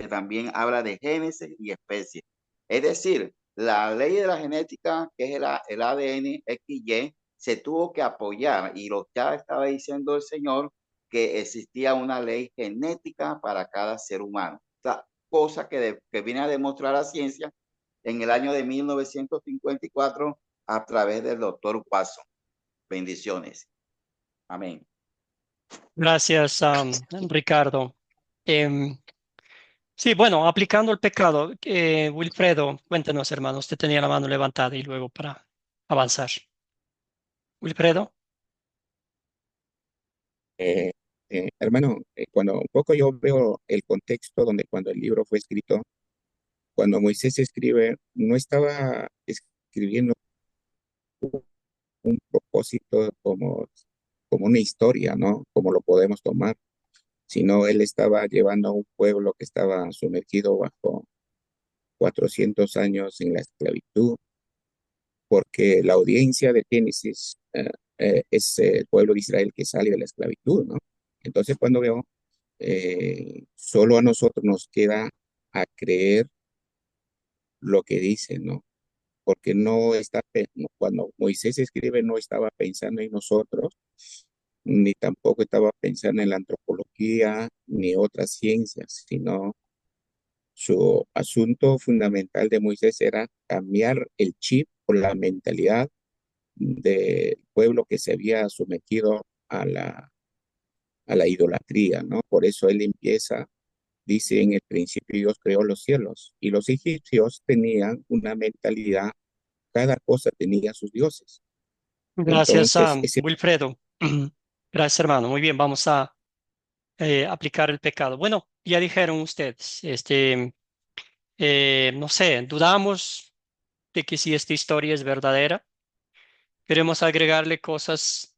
S4: también habla de génesis y especie. Es decir, la ley de la genética, que es el ADN XY, se tuvo que apoyar y lo ya estaba diciendo el Señor que existía una ley genética para cada ser humano. Esta cosa que viene a demostrar la ciencia en el año de 1954 a través del doctor Watson. Bendiciones. Amén.
S1: Gracias, Ricardo. Em, sí, bueno, aplicando el pecado, Wilfredo, cuéntenos, hermano, usted tenía la mano levantada y luego para avanzar. Wilfredo.
S3: Eh, hermano, cuando un poco yo veo el contexto donde cuando el libro fue escrito, cuando Moisés escribe, no estaba escribiendo un propósito como una historia, ¿no? Como lo podemos tomar, sino él estaba llevando a un pueblo que estaba sumergido bajo 400 años en la esclavitud, porque la audiencia de Génesis es el pueblo de Israel que sale de la esclavitud, ¿no? Entonces cuando veo, solo a nosotros nos queda a creer lo que dice, ¿no? Porque cuando Moisés escribe no estaba pensando en nosotros, ni tampoco estaba pensando en la antropología ni otras ciencias, sino su asunto fundamental de Moisés era cambiar el chip o la mentalidad del pueblo que se había sometido a la idolatría, ¿no? Por eso él empieza, dice, en el principio Dios creó los cielos y los egipcios tenían una mentalidad, cada cosa tenía sus dioses.
S1: Gracias,
S3: Entonces, ese
S1: Wilfredo. Gracias, hermano. Muy bien, vamos a aplicar el pecado. Bueno, ya dijeron ustedes, no sé, dudamos de que si esta historia es verdadera. Queremos agregarle cosas,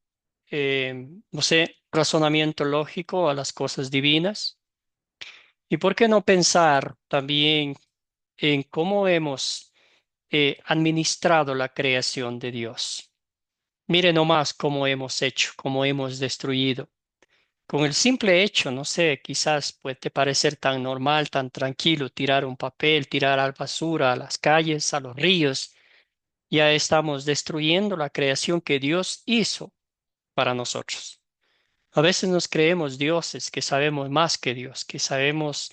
S1: no sé, razonamiento lógico a las cosas divinas. ¿Y por qué no pensar también en cómo hemos administrado la creación de Dios? Mire nomás cómo hemos hecho, cómo hemos destruido. Con el simple hecho, no sé, quizás puede parecer tan normal, tan tranquilo, tirar un papel, tirar a la basura, a las calles, a los ríos. Ya estamos destruyendo la creación que Dios hizo para nosotros. A veces nos creemos dioses, que sabemos más que Dios, que sabemos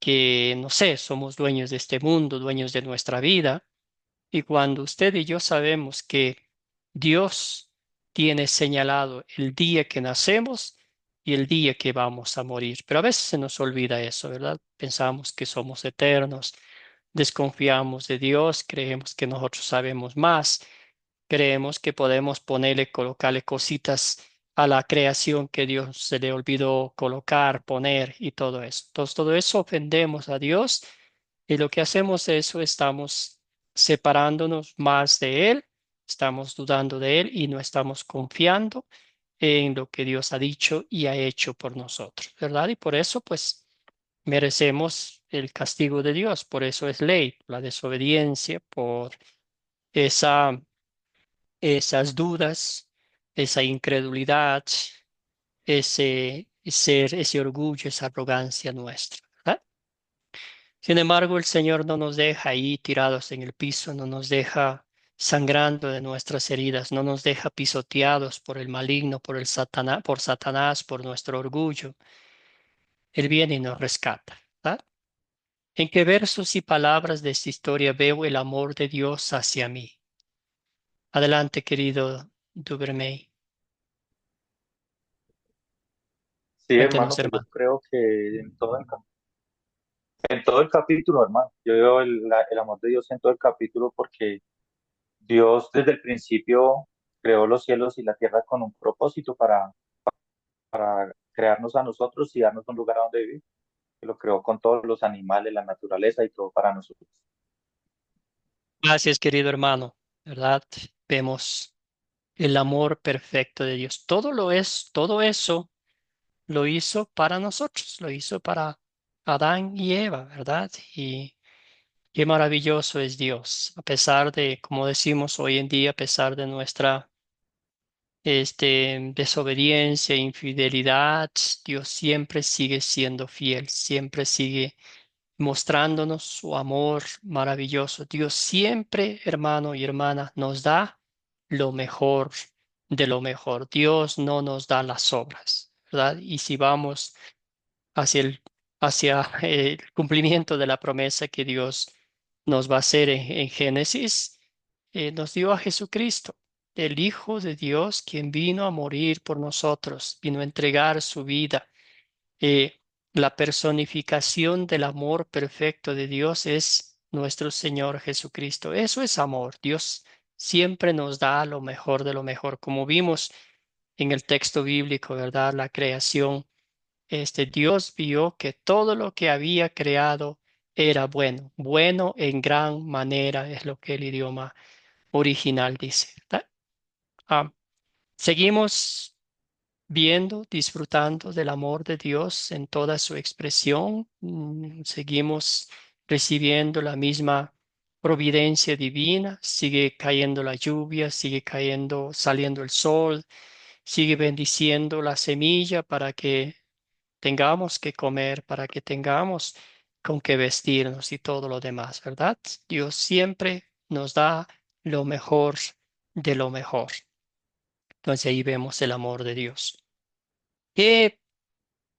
S1: que, no sé, somos dueños de este mundo, dueños de nuestra vida. Y cuando usted y yo sabemos que Dios tiene señalado el día que nacemos y el día que vamos a morir, pero a veces se nos olvida eso, ¿verdad? Pensamos que somos eternos, desconfiamos de Dios, creemos que nosotros sabemos más, creemos que podemos ponerle, colocarle cositas a la creación que Dios se le olvidó colocar, poner y todo eso. Entonces, todo eso ofendemos a Dios y lo que hacemos es eso, estamos separándonos más de Él, estamos dudando de Él y no estamos confiando en lo que Dios ha dicho y ha hecho por nosotros, ¿verdad? Y por eso, pues, merecemos el castigo de Dios. Por eso es ley, la desobediencia, por esa, esas dudas, esa incredulidad, ese orgullo, esa arrogancia nuestra, ¿verdad? Sin embargo, el Señor no nos deja ahí tirados en el piso, no nos deja sangrando de nuestras heridas, no nos deja pisoteados por el maligno, por Satanás, por nuestro orgullo. Él viene y nos rescata, ¿verdad? ¿En qué versos y palabras de esta historia veo el amor de Dios hacia mí? Adelante, querido Duvermey.
S5: Sí,
S1: Cuéntenos,
S5: hermano, pues yo
S1: hermano.
S5: creo que en todo el capítulo, hermano, yo veo el amor de Dios en todo el capítulo porque Dios desde el principio creó los cielos y la tierra con un propósito para crearnos a nosotros y darnos un lugar a donde vivir. Que lo creó con todos los animales, la naturaleza y todo para nosotros.
S1: Gracias, querido hermano, ¿verdad? Vemos el amor perfecto de Dios. Todo eso lo hizo para nosotros, lo hizo para Adán y Eva, ¿verdad? Y Qué maravilloso es Dios, a pesar de, como decimos hoy en día, a pesar de nuestra desobediencia, infidelidad, Dios siempre sigue siendo fiel, siempre sigue mostrándonos su amor maravilloso. Dios siempre, hermano y hermana, nos da lo mejor de lo mejor. Dios no nos da las sobras, ¿verdad? Y si vamos hacia hacia el cumplimiento de la promesa que Dios nos va a hacer en Génesis, nos dio a Jesucristo, el Hijo de Dios, quien vino a morir por nosotros, vino a entregar su vida. Eh, la personificación del amor perfecto de Dios es nuestro Señor Jesucristo. Eso es amor. Dios siempre nos da lo mejor de lo mejor, como vimos en el texto bíblico, ¿verdad? La creación. Dios vio que todo lo que había creado era bueno, bueno en gran manera, es lo que el idioma original dice, ¿verdad? Ah, seguimos viendo, disfrutando del amor de Dios en toda su expresión. Seguimos recibiendo la misma providencia divina. Sigue cayendo la lluvia, sigue cayendo, saliendo el sol, sigue bendiciendo la semilla para que tengamos que comer, para que tengamos con qué vestirnos y todo lo demás, ¿verdad? Dios siempre nos da lo mejor de lo mejor. Entonces ahí vemos el amor de Dios. ¿Qué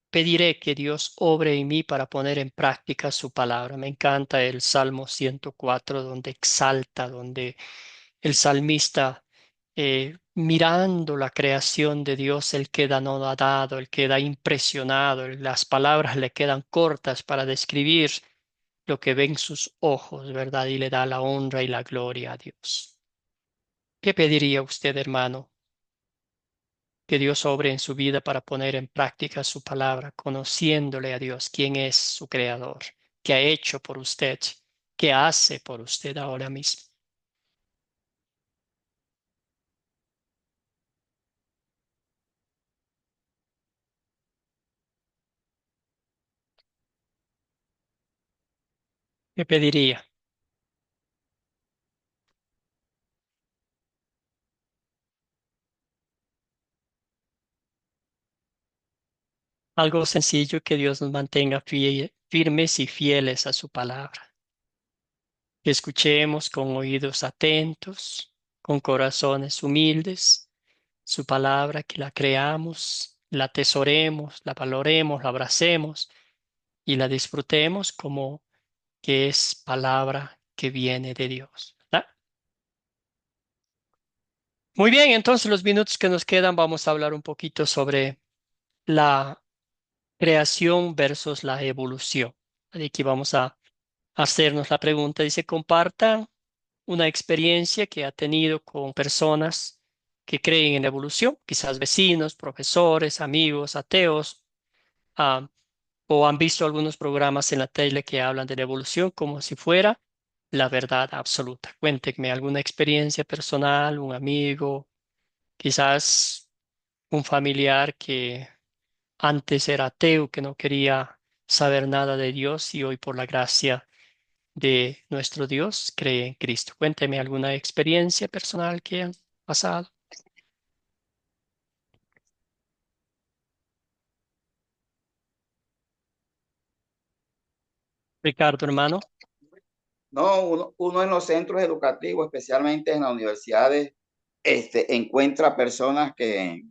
S1: pediré que Dios obre en mí para poner en práctica su palabra? Me encanta el Salmo 104, donde exalta, donde el salmista, mirando la creación de Dios, él queda anodado, él queda impresionado, las palabras le quedan cortas para describir lo que ven sus ojos, ¿verdad? Y le da la honra y la gloria a Dios. ¿Qué pediría usted, hermano? Que Dios obre en su vida para poner en práctica su palabra, conociéndole a Dios, quién es su creador, qué ha hecho por usted, qué hace por usted ahora mismo. ¿Qué pediría? Algo sencillo, que Dios nos mantenga firmes y fieles a su palabra. Que escuchemos con oídos atentos, con corazones humildes, su palabra, que la creamos, la atesoremos, la valoremos, la abracemos y la disfrutemos como que es palabra que viene de Dios, ¿verdad? Muy bien, entonces los minutos que nos quedan vamos a hablar un poquito sobre la creación versus la evolución. Aquí vamos a hacernos la pregunta. Dice, compartan una experiencia que ha tenido con personas que creen en la evolución, quizás vecinos, profesores, amigos, ateos, ah, o han visto algunos programas en la tele que hablan de la evolución como si fuera la verdad absoluta. Cuéntenme alguna experiencia personal, un amigo, quizás un familiar que antes era ateo, que no quería saber nada de Dios y hoy por la gracia de nuestro Dios cree en Cristo. Cuénteme alguna experiencia personal que han pasado. Ricardo, hermano.
S4: No, uno en los centros educativos, especialmente en las universidades, encuentra personas que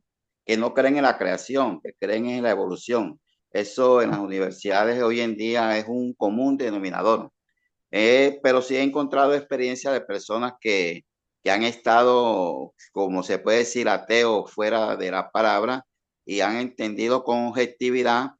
S4: no creen en la creación, que creen en la evolución. Eso en las universidades de hoy en día es un común denominador. Pero sí he encontrado experiencias de personas que han estado, como se puede decir, ateos fuera de la palabra y han entendido con objetividad,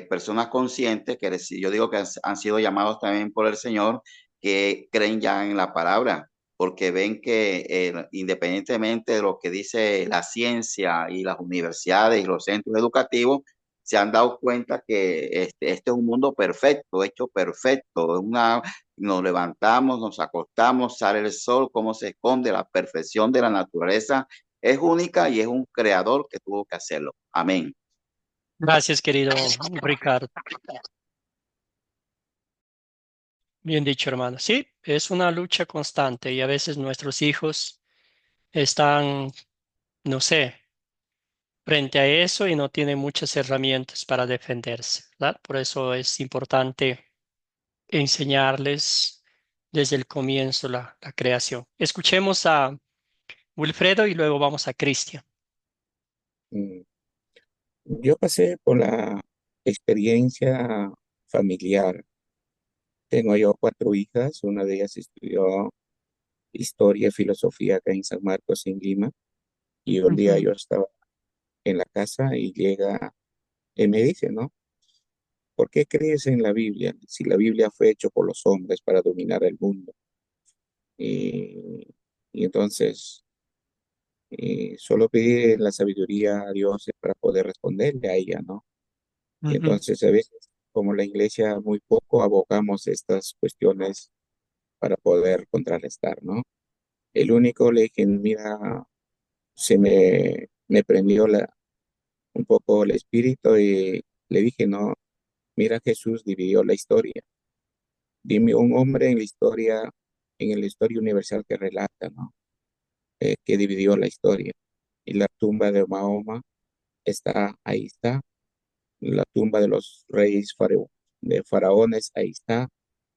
S4: personas conscientes que yo digo que han sido llamados también por el Señor, que creen ya en la palabra, porque ven que independientemente de lo que dice la ciencia y las universidades y los centros educativos, se han dado cuenta que este es un mundo perfecto, hecho perfecto. Nos levantamos, nos acostamos, sale el sol, cómo se esconde, la perfección de la naturaleza es única y es un creador que tuvo que hacerlo. Amén.
S1: Gracias, querido Ricardo. Bien dicho, hermano. Sí, es una lucha constante y a veces nuestros hijos están, no sé, frente a eso y no tienen muchas herramientas para defenderse, ¿verdad? Por eso es importante enseñarles desde el comienzo la creación. Escuchemos a Wilfredo y luego vamos a Cristian.
S3: Mm, Yo pasé por la experiencia familiar. Tengo yo 4 hijas, una de ellas estudió historia y filosofía acá en San Marcos, en Lima, y un día
S1: Ujú,
S3: yo estaba en la casa y llega y me dice, ¿no? ¿Por qué crees en la Biblia? Si la Biblia fue hecho por los hombres para dominar el mundo. Y, y entonces solo pedí la sabiduría a Dios para poder responderle a ella, ¿no? Y
S1: ujú.
S3: entonces a veces, como la iglesia muy poco abogamos estas cuestiones para poder contrarrestar, ¿no? El único le dije, mira, me prendió un poco el espíritu y le dije, no, mira, Jesús dividió la historia. Dime un hombre en la historia universal que relata, ¿no? Que dividió la historia. Y la tumba de Mahoma ahí está. La tumba de los de faraones, ahí está.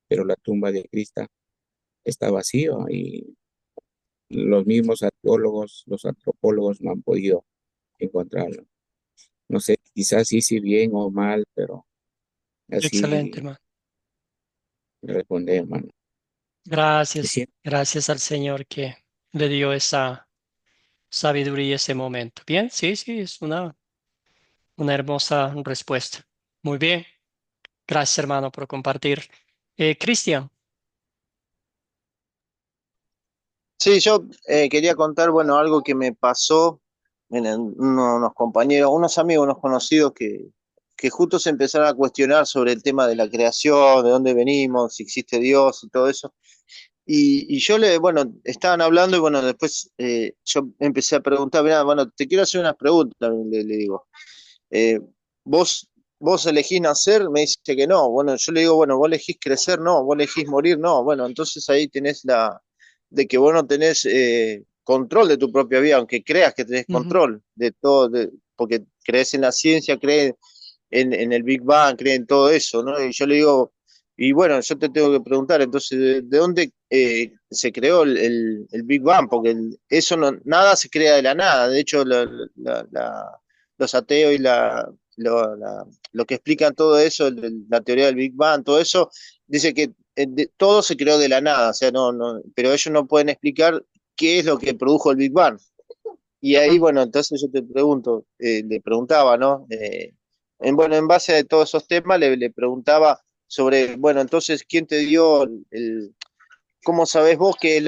S3: Pero la tumba de Cristo está vacío y los mismos arqueólogos, los antropólogos no han podido encontrarlo. No sé, quizás hice bien o mal, pero
S1: Excelente,
S3: así
S1: hermano.
S3: respondí, hermano. Y
S1: Gracias,
S3: siempre,
S1: gracias al Señor que le dio esa sabiduría ese momento. Bien, sí, sí, es una hermosa respuesta. Muy bien. Gracias, hermano, por compartir. Cristian.
S13: Sí, yo quería contar, bueno, algo que me pasó en unos compañeros, unos amigos, unos conocidos que justo se empezaron a cuestionar sobre el tema de la creación, de dónde venimos, si existe Dios y todo eso. Y yo bueno, estaban hablando y bueno, después yo empecé a preguntar, mira, bueno, te quiero hacer unas preguntas, le digo. Eh, ¿vos, vos elegís nacer? Me dice que no. Bueno, yo le digo, bueno, vos elegís crecer, no, vos elegís morir, no. Bueno, entonces ahí tenés de que vos no tenés control de tu propia vida, aunque creas que tenés
S1: Ujú.
S13: control de todo, porque crees en la ciencia, crees en el Big Bang, crees en todo eso, ¿no? Y yo le digo, y bueno, yo te tengo que preguntar, entonces, ¿de dónde se creó el Big Bang? Porque eso no, nada se crea de la nada. De hecho, los ateos y lo que explican todo eso, la teoría del Big Bang, todo eso, dice que todo se creó de la nada, o sea, pero ellos no pueden explicar qué es lo que produjo el Big Bang. Y ahí,
S1: Ujú.
S13: bueno, entonces yo te pregunto, le preguntaba, ¿no? Bueno, en base a todos esos temas, le preguntaba sobre, bueno, entonces, ¿quién te dio cómo sabés vos que es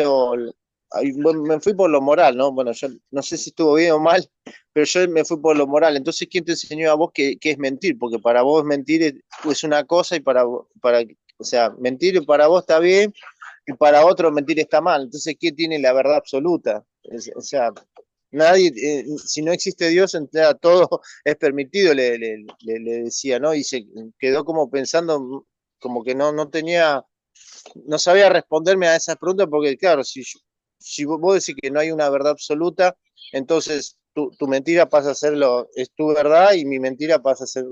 S13: bueno, me fui por lo moral, ¿no? Bueno, yo no sé si estuvo bien o mal, pero yo me fui por lo moral. Entonces, ¿quién te enseñó a vos qué es mentir? Porque para vos mentir es una cosa y o sea, mentir para vos está bien y para otro mentir está mal. Entonces, ¿quién tiene la verdad absoluta? O sea, nadie, si no existe Dios, entonces todo es permitido, le decía, ¿no? Y se quedó como pensando, como que no tenía, no sabía responderme a esas preguntas porque, claro, si vos decís que no hay una verdad absoluta, entonces tu mentira pasa a ser es tu verdad y mi mentira pasa a ser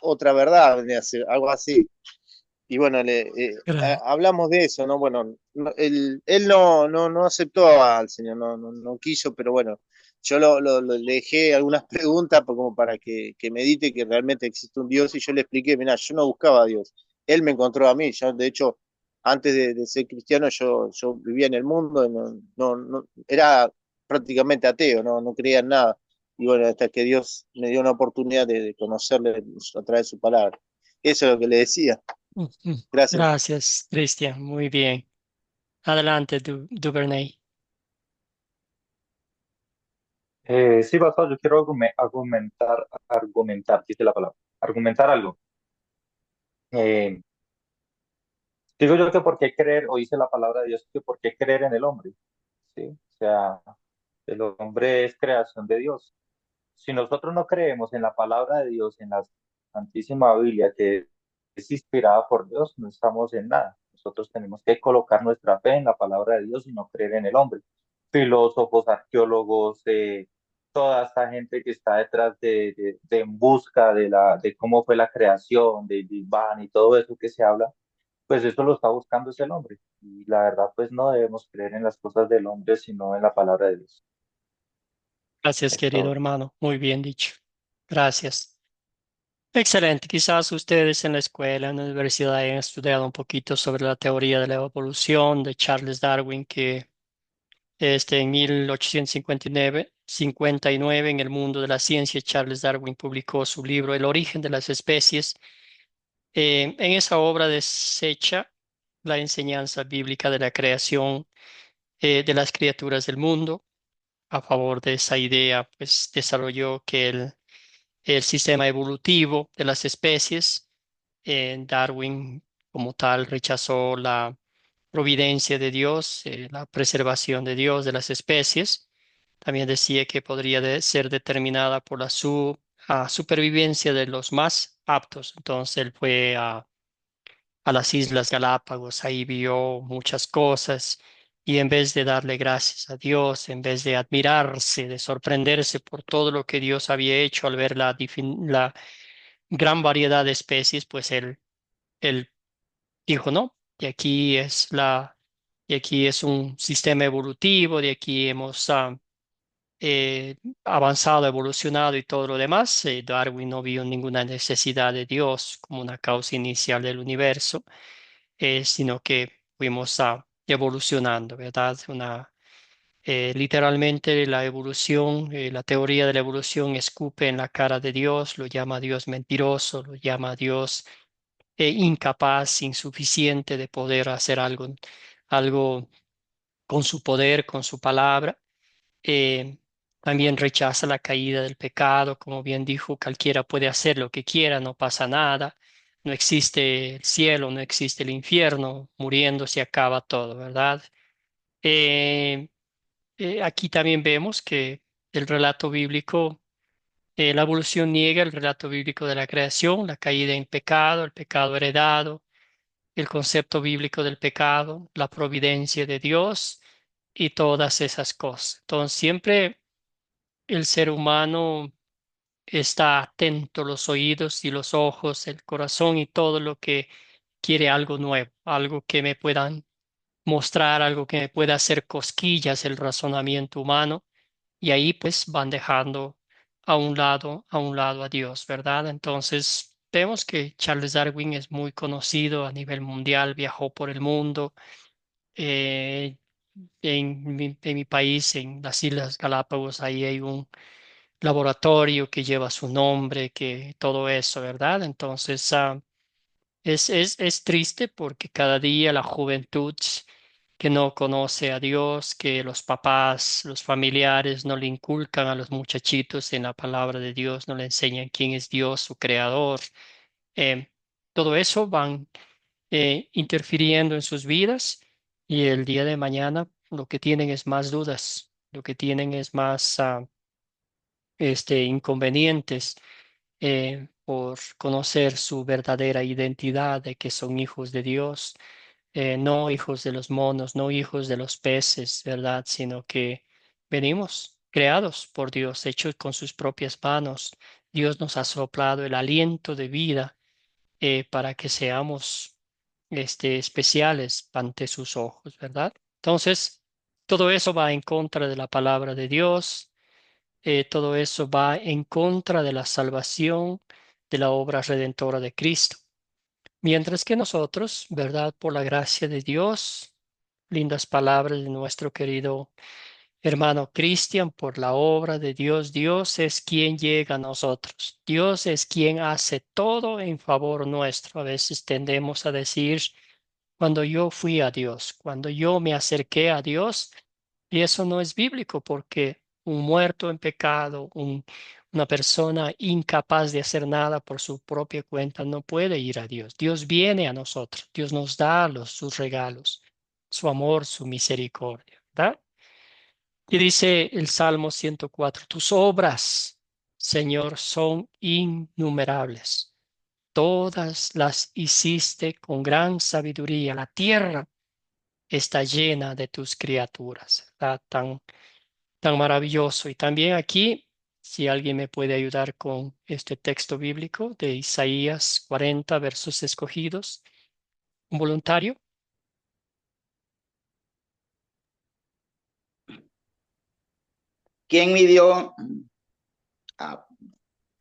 S13: otra verdad, algo así. Y bueno,
S1: Gra-
S13: hablamos de eso, ¿no? Bueno, él no aceptó al Señor, no quiso, pero bueno, yo le dejé algunas preguntas como para que medite que realmente existe un Dios y yo le expliqué, mira, yo no buscaba a Dios, Él me encontró a mí, yo de hecho, antes de ser cristiano, yo vivía en el mundo, era prácticamente ateo, no creía en nada. Y bueno, hasta que Dios me dio una oportunidad de conocerle a través de su palabra. Eso es lo que le decía.
S1: Ujú.
S13: Gracias.
S1: Gracias, Cristian. Muy bien. Adelante, Duvernay.
S5: Sí, pastor, yo quiero argumentar, dice la palabra, argumentar algo. Eh, Digo yo que por qué creer, o dice la palabra de Dios, que por qué creer en el hombre, ¿sí? O sea, el hombre es creación de Dios. Si nosotros no creemos en la palabra de Dios, en la Santísima Biblia, que es inspirada por Dios, no estamos en nada. nosotros tenemos que colocar nuestra fe en la palabra de Dios y no creer en el hombre. Filósofos, arqueólogos, toda esta gente que está detrás de en busca de cómo fue la creación, de Big Bang y todo eso que se habla, pues eso lo está buscando es el hombre. Y la verdad, pues no debemos creer en las cosas del hombre, sino en la palabra de Dios.
S1: Gracias,
S5: Es
S1: querido
S5: todo.
S1: hermano. Muy bien dicho. Gracias. Excelente. Quizás ustedes en la escuela, en la universidad hayan estudiado un poquito sobre la teoría de la evolución de Charles Darwin, que en 1859 en el mundo de la ciencia, Charles Darwin publicó su libro El origen de las especies. En esa obra desecha la enseñanza bíblica de la creación de las criaturas del mundo. A favor de esa idea, pues desarrolló que el sistema evolutivo de las especies, Darwin como tal rechazó la providencia de Dios, la preservación de Dios de las especies. También decía que podría ser determinada por la supervivencia de los más aptos. Entonces él fue a las Islas Galápagos, ahí vio muchas cosas y en vez de darle gracias a Dios, en vez de admirarse, de sorprenderse por todo lo que Dios había hecho al ver la gran variedad de especies, pues él dijo, no, de aquí es un sistema evolutivo, de aquí hemos eh, avanzado, evolucionado y todo lo demás. Darwin no vio ninguna necesidad de Dios como una causa inicial del universo, sino que fuimos evolucionando, ¿verdad? Literalmente la evolución, la teoría de la evolución escupe en la cara de Dios, lo llama a Dios mentiroso, lo llama a Dios incapaz, insuficiente de poder hacer algo con su poder, con su palabra. Eh, También rechaza la caída del pecado, como bien dijo, cualquiera puede hacer lo que quiera, no pasa nada, no existe el cielo, no existe el infierno, muriendo se acaba todo, ¿verdad? Eh, Aquí también vemos que el relato bíblico, la evolución niega el relato bíblico de la creación, la caída en pecado, el pecado heredado, el concepto bíblico del pecado, la providencia de Dios y todas esas cosas. Entonces, siempre el ser humano está atento, los oídos y los ojos, el corazón y todo lo que quiere algo nuevo, algo que me puedan mostrar, algo que me pueda hacer cosquillas el razonamiento humano y ahí pues van dejando a un lado a Dios, ¿verdad? Entonces vemos que Charles Darwin es muy conocido a nivel mundial, viajó por el mundo. eh, en mi país, en las Islas Galápagos, ahí hay un laboratorio que lleva su nombre, que todo eso, ¿verdad? Entonces, es triste porque cada día la juventud que no conoce a Dios, que los papás, los familiares no le inculcan a los muchachitos en la palabra de Dios, no le enseñan quién es Dios, su creador. eh, Todo eso van interfiriendo en sus vidas y el día de mañana lo que tienen es más dudas, lo que tienen es más inconvenientes por conocer su verdadera identidad de que son hijos de Dios, no hijos de los monos, no hijos de los peces, ¿verdad? Sino que venimos creados por Dios, hechos con sus propias manos. Dios nos ha soplado el aliento de vida para que seamos especiales ante sus ojos, ¿verdad? Entonces, todo eso va en contra de la palabra de Dios, todo eso va en contra de la salvación, de la obra redentora de Cristo. Mientras que nosotros, ¿verdad? Por la gracia de Dios, lindas palabras de nuestro querido hermano Cristian, por la obra de Dios, Dios es quien llega a nosotros. Dios es quien hace todo en favor nuestro. A veces tendemos a decir, cuando yo fui a Dios, cuando yo me acerqué a Dios, y eso no es bíblico porque un muerto en pecado, una persona incapaz de hacer nada por su propia cuenta no puede ir a Dios. Dios viene a nosotros, Dios nos da sus regalos, su amor, su misericordia, ¿verdad? Y dice el Salmo 104, tus obras, Señor, son innumerables. todas las hiciste con gran sabiduría. La tierra está llena de tus criaturas. ¿Verdad? Tan maravilloso. Y también aquí, si alguien me puede ayudar con este texto bíblico de Isaías 40, versos escogidos, un voluntario.
S4: ¿Quién midió? Ah,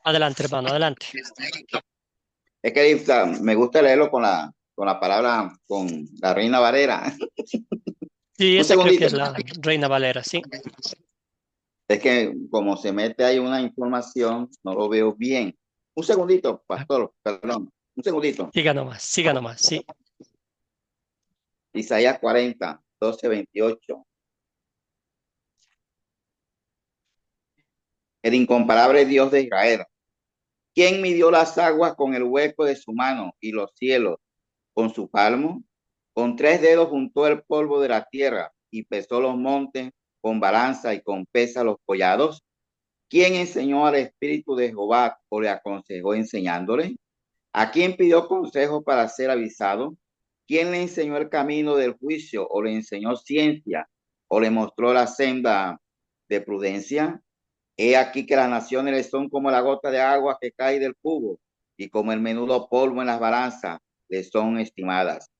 S1: Adelante, hermano, adelante.
S4: es que me gusta leerlo con la palabra, con la Reina Valera.
S1: Sí,
S4: Un
S1: esa creo que
S4: segundito.
S1: es la Reina Valera, sí.
S4: Es que como se mete ahí una información, no lo veo bien. Un segundito, pastor, perdón. Un segundito.
S1: Siga nomás, sí.
S4: Isaías 40, 12, 28. El incomparable Dios de Israel. ¿Quién midió las aguas con el hueco de su mano y los cielos con su palmo? Con 3 dedos juntó el polvo de la tierra y pesó los montes con balanza y con pesa los collados. ¿Quién enseñó al espíritu de Jehová o le aconsejó enseñándole? ¿A quién pidió consejo para ser avisado? ¿Quién le enseñó el camino del juicio o le enseñó ciencia o le mostró la senda de prudencia? He aquí que las naciones le son como la gota de agua que cae del cubo y como el menudo polvo en las balanzas le son estimadas.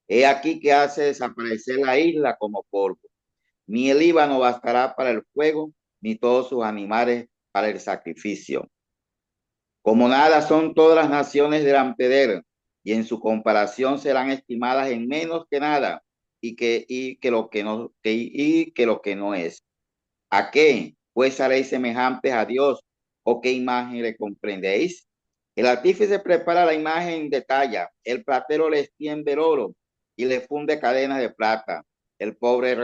S4: He aquí que hace desaparecer la isla como polvo. Ni el Líbano bastará para el fuego, ni todos sus animales para el sacrificio. Como nada son todas las naciones delante de él, y en su comparación serán estimadas en menos que nada, y que lo que no es. ¿A qué pues haréis semejantes a Dios? ¿O qué imagen le comprendéis? El artífice prepara la imagen de talla, el platero le extiende el oro y le funde cadenas de plata. El pobre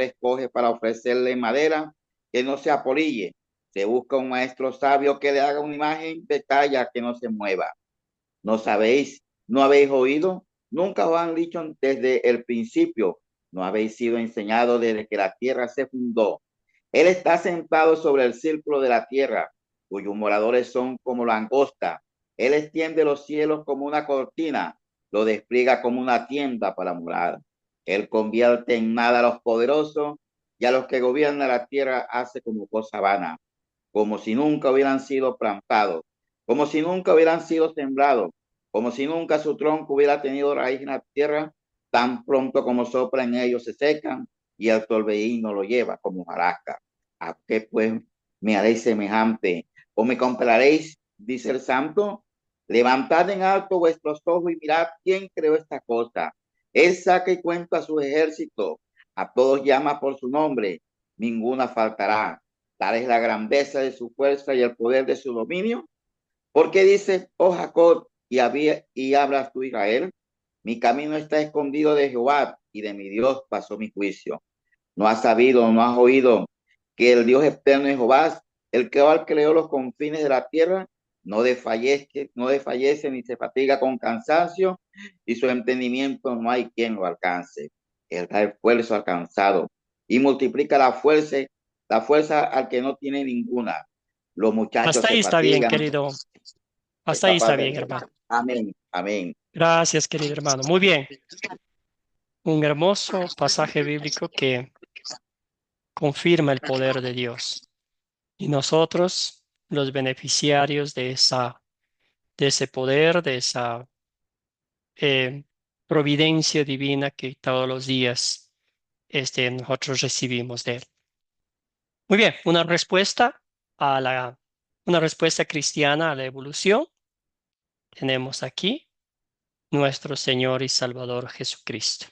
S4: escoge para ofrecerle madera que no se apolille. Se busca un maestro sabio que le haga una imagen de talla que no se mueva. ¿No sabéis? ¿No habéis oído? Nunca os han dicho desde el principio. ¿No habéis sido enseñados desde que la tierra se fundó? Él está sentado sobre el círculo de la tierra, cuyos moradores son como langosta. Él extiende los cielos como una cortina, lo despliega como una tienda para morar. Él convierte en nada a los poderosos y a los que gobiernan la tierra hace como cosa vana, como si nunca hubieran sido plantados, como si nunca hubieran sido sembrados, como si nunca su tronco hubiera tenido raíz en la tierra. Tan pronto como sopla en ellos se secan y el torbellino lo lleva como hojarasca. ¿A qué pues me haréis semejante o me compararéis? Dice el santo. Levantad en alto vuestros ojos y mirad quién creó esta cosa. Él saca y cuenta a sus ejércitos, a todos llama por su nombre, ninguna faltará. Tal es la grandeza de su fuerza y el poder de su dominio. Porque dice, oh Jacob, y hablas tú, Israel, mi camino está escondido de Jehová y de mi Dios pasó mi juicio. No has sabido, no has oído que el Dios eterno es Jehová, el que creó los confines de la tierra, no desfallece ni se fatiga con cansancio, y su entendimiento no hay quien lo alcance. Él da esfuerzo alcanzado y multiplica la fuerza al que no tiene ninguna. Los muchachos
S1: Hasta
S4: se
S1: ahí está bien,
S4: fatigan.
S1: querido. Hasta ahí
S4: Esta
S1: está
S4: parte,
S1: bien, hermano.
S4: amén, amén.
S1: Gracias, querido hermano. Muy bien. Un hermoso pasaje bíblico que confirma el poder de Dios. Y nosotros, los beneficiarios de ese poder, de esa eh, providencia divina que todos los días nosotros recibimos de Él. Muy bien, una respuesta cristiana a la evolución. Tenemos aquí nuestro Señor y Salvador Jesucristo,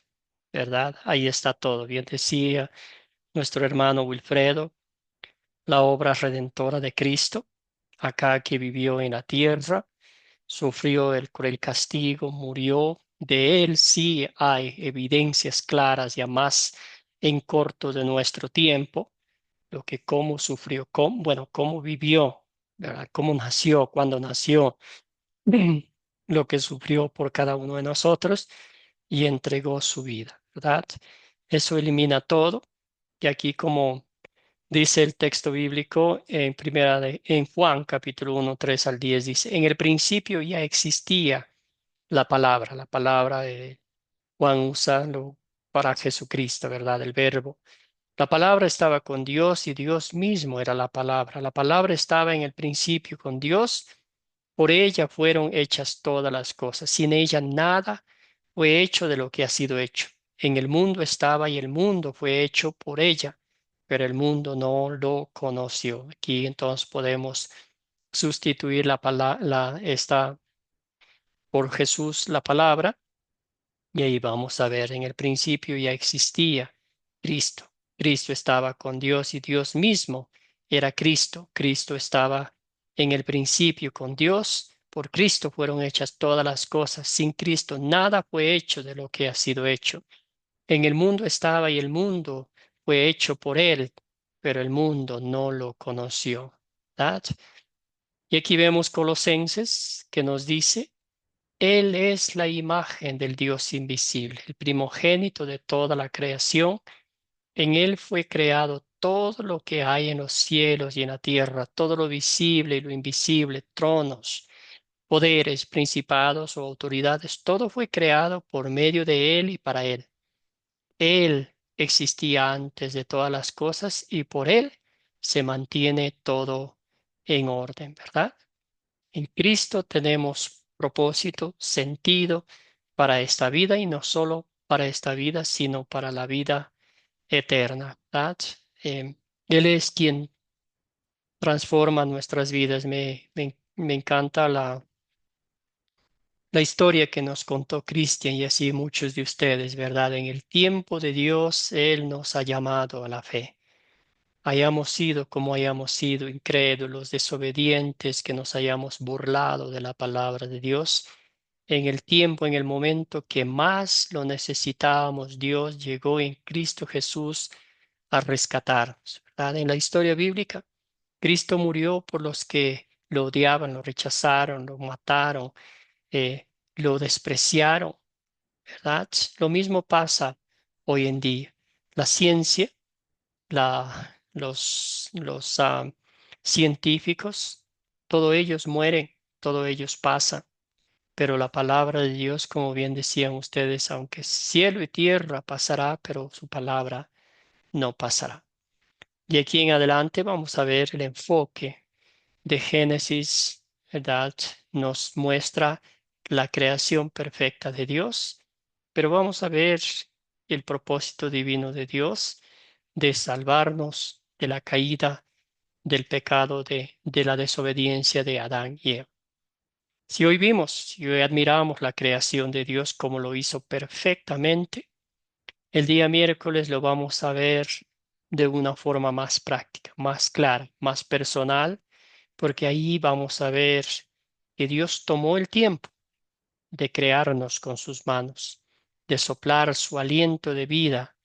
S1: ¿verdad? Ahí está todo. Bien decía nuestro hermano Wilfredo, la obra redentora de Cristo, acá que vivió en la tierra, sufrió el cruel castigo, murió. De él sí hay evidencias claras, ya más en corto de nuestro tiempo, lo que cómo sufrió, cómo vivió, ¿verdad? Cómo nació, cuándo nació, lo que sufrió por cada uno de nosotros y entregó su vida, ¿verdad? Eso elimina todo. Y aquí como Dice el texto bíblico en Juan capítulo 1, 3 al 10, dice, en el principio ya existía la palabra de Juan usa para Jesucristo, ¿verdad? El verbo. La palabra estaba con Dios y Dios mismo era la palabra. La palabra estaba en el principio con Dios. Por ella fueron hechas todas las cosas. Sin ella nada fue hecho de lo que ha sido hecho. En el mundo estaba y el mundo fue hecho por ella, pero el mundo no lo conoció. Aquí entonces podemos sustituir la palabra, esta por Jesús la palabra. Y ahí vamos a ver, en el principio ya existía Cristo. Cristo estaba con Dios y Dios mismo era Cristo. Cristo estaba en el principio con Dios. Por Cristo fueron hechas todas las cosas. Sin Cristo nada fue hecho de lo que ha sido hecho. En el mundo estaba y el mundo fue hecho por Él, pero el mundo no lo conoció. ¿Verdad? Y aquí vemos Colosenses que nos dice, él es la imagen del Dios invisible, el primogénito de toda la creación. En Él fue creado todo lo que hay en los cielos y en la tierra, todo lo visible y lo invisible, tronos, poderes, principados o autoridades. Todo fue creado por medio de Él y para Él. Él existía antes de todas las cosas y por Él se mantiene todo en orden, ¿verdad? En Cristo tenemos propósito, sentido para esta vida y no solo para esta vida, sino para la vida eterna, ¿verdad? Él es quien transforma nuestras vidas. Me encanta la historia que nos contó Cristian y así muchos de ustedes, ¿verdad? En el tiempo de Dios, Él nos ha llamado a la fe. Hayamos sido como hayamos sido, incrédulos, desobedientes, que nos hayamos burlado de la palabra de Dios. En el tiempo, en el momento que más lo necesitábamos, Dios llegó en Cristo Jesús a rescatarnos, ¿verdad? En la historia bíblica, Cristo murió por los que lo odiaban, lo rechazaron, lo mataron, eh, lo despreciaron, ¿verdad? Lo mismo pasa hoy en día. La ciencia, los científicos, todos ellos mueren, todos ellos pasan. Pero la palabra de Dios, como bien decían ustedes, aunque cielo y tierra pasará, pero su palabra no pasará. Y aquí en adelante vamos a ver el enfoque de Génesis, ¿verdad? Nos muestra la creación perfecta de Dios, pero vamos a ver el propósito divino de Dios de salvarnos de la caída, del pecado, de la desobediencia de Adán y Eva. Si hoy vimos, si hoy admiramos la creación de Dios como lo hizo perfectamente, el día miércoles lo vamos a ver de una forma más práctica, más clara, más personal, porque ahí vamos a ver que Dios tomó el tiempo de crearnos con sus manos, de soplar su aliento de vida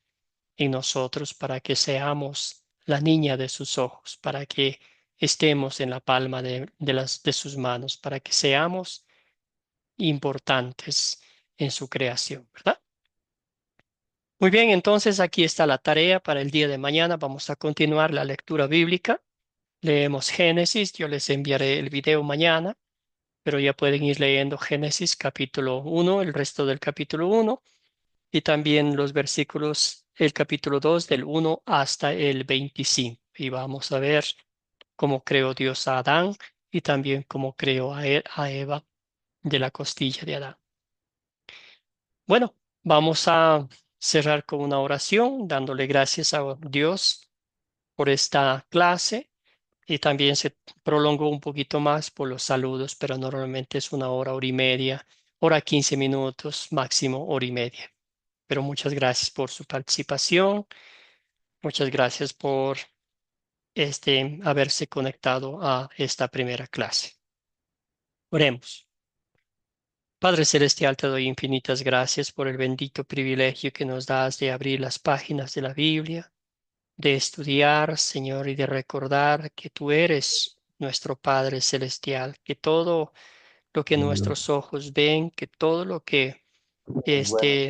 S1: en nosotros para que seamos la niña de sus ojos, para que estemos en la palma de sus manos, para que seamos importantes en su creación, ¿verdad? Muy bien, entonces aquí está la tarea para el día de mañana. Vamos a continuar la lectura bíblica. Leemos Génesis, yo les enviaré el video mañana, pero ya pueden ir leyendo Génesis capítulo 1, el resto del capítulo 1 y también los versículos, el capítulo 2 del 1 hasta el 25. Y vamos a ver cómo creó Dios a Adán y también cómo creó a Eva de la costilla de Adán. Bueno, vamos a cerrar con una oración, dándole gracias a Dios por esta clase y también se prolongó un poquito más por los saludos, pero normalmente es una hora, hora y media, hora 15 minutos, máximo hora y media. Pero muchas gracias por su participación, muchas gracias por haberse conectado a esta primera clase. Oremos. Padre Celestial, te doy infinitas gracias por el bendito privilegio que nos das de abrir las páginas de la Biblia, de estudiar, Señor, y de recordar que tú eres nuestro Padre Celestial, que todo lo que nuestros ojos ven, que todo lo que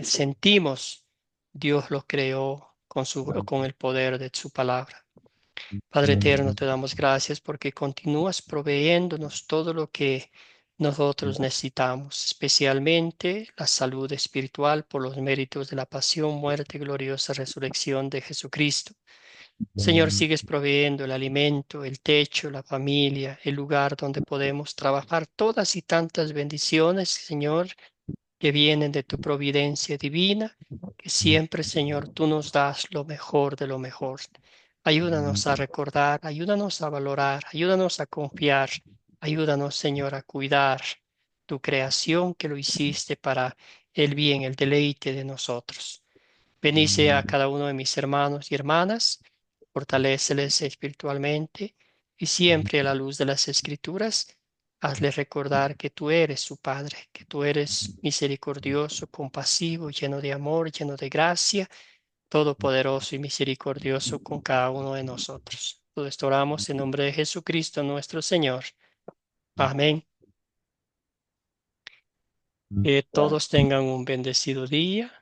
S1: sentimos, Dios lo creó con el poder de su palabra. Padre eterno, te damos gracias porque continúas proveyéndonos todo lo que nosotros necesitamos, especialmente la salud espiritual por los méritos de la pasión, muerte y gloriosa resurrección de Jesucristo. Señor, sigues proveyendo el alimento, el techo, la familia, el lugar donde podemos trabajar, todas y tantas bendiciones, Señor, que vienen de tu providencia divina, que siempre, Señor, tú nos das lo mejor de lo mejor. Ayúdanos a recordar, ayúdanos a valorar, ayúdanos a confiar, ayúdanos, Señor, a cuidar tu creación que lo hiciste para el bien, el deleite de nosotros. Bendice a cada uno de mis hermanos y hermanas, fortaléceles espiritualmente y siempre a la luz de las Escrituras, hazles recordar que tú eres su Padre, que tú eres misericordioso, compasivo, lleno de amor, lleno de gracia, todopoderoso y misericordioso con cada uno de nosotros. Todo esto oramos en nombre de Jesucristo nuestro Señor. Amén. Que todos tengan un bendecido día.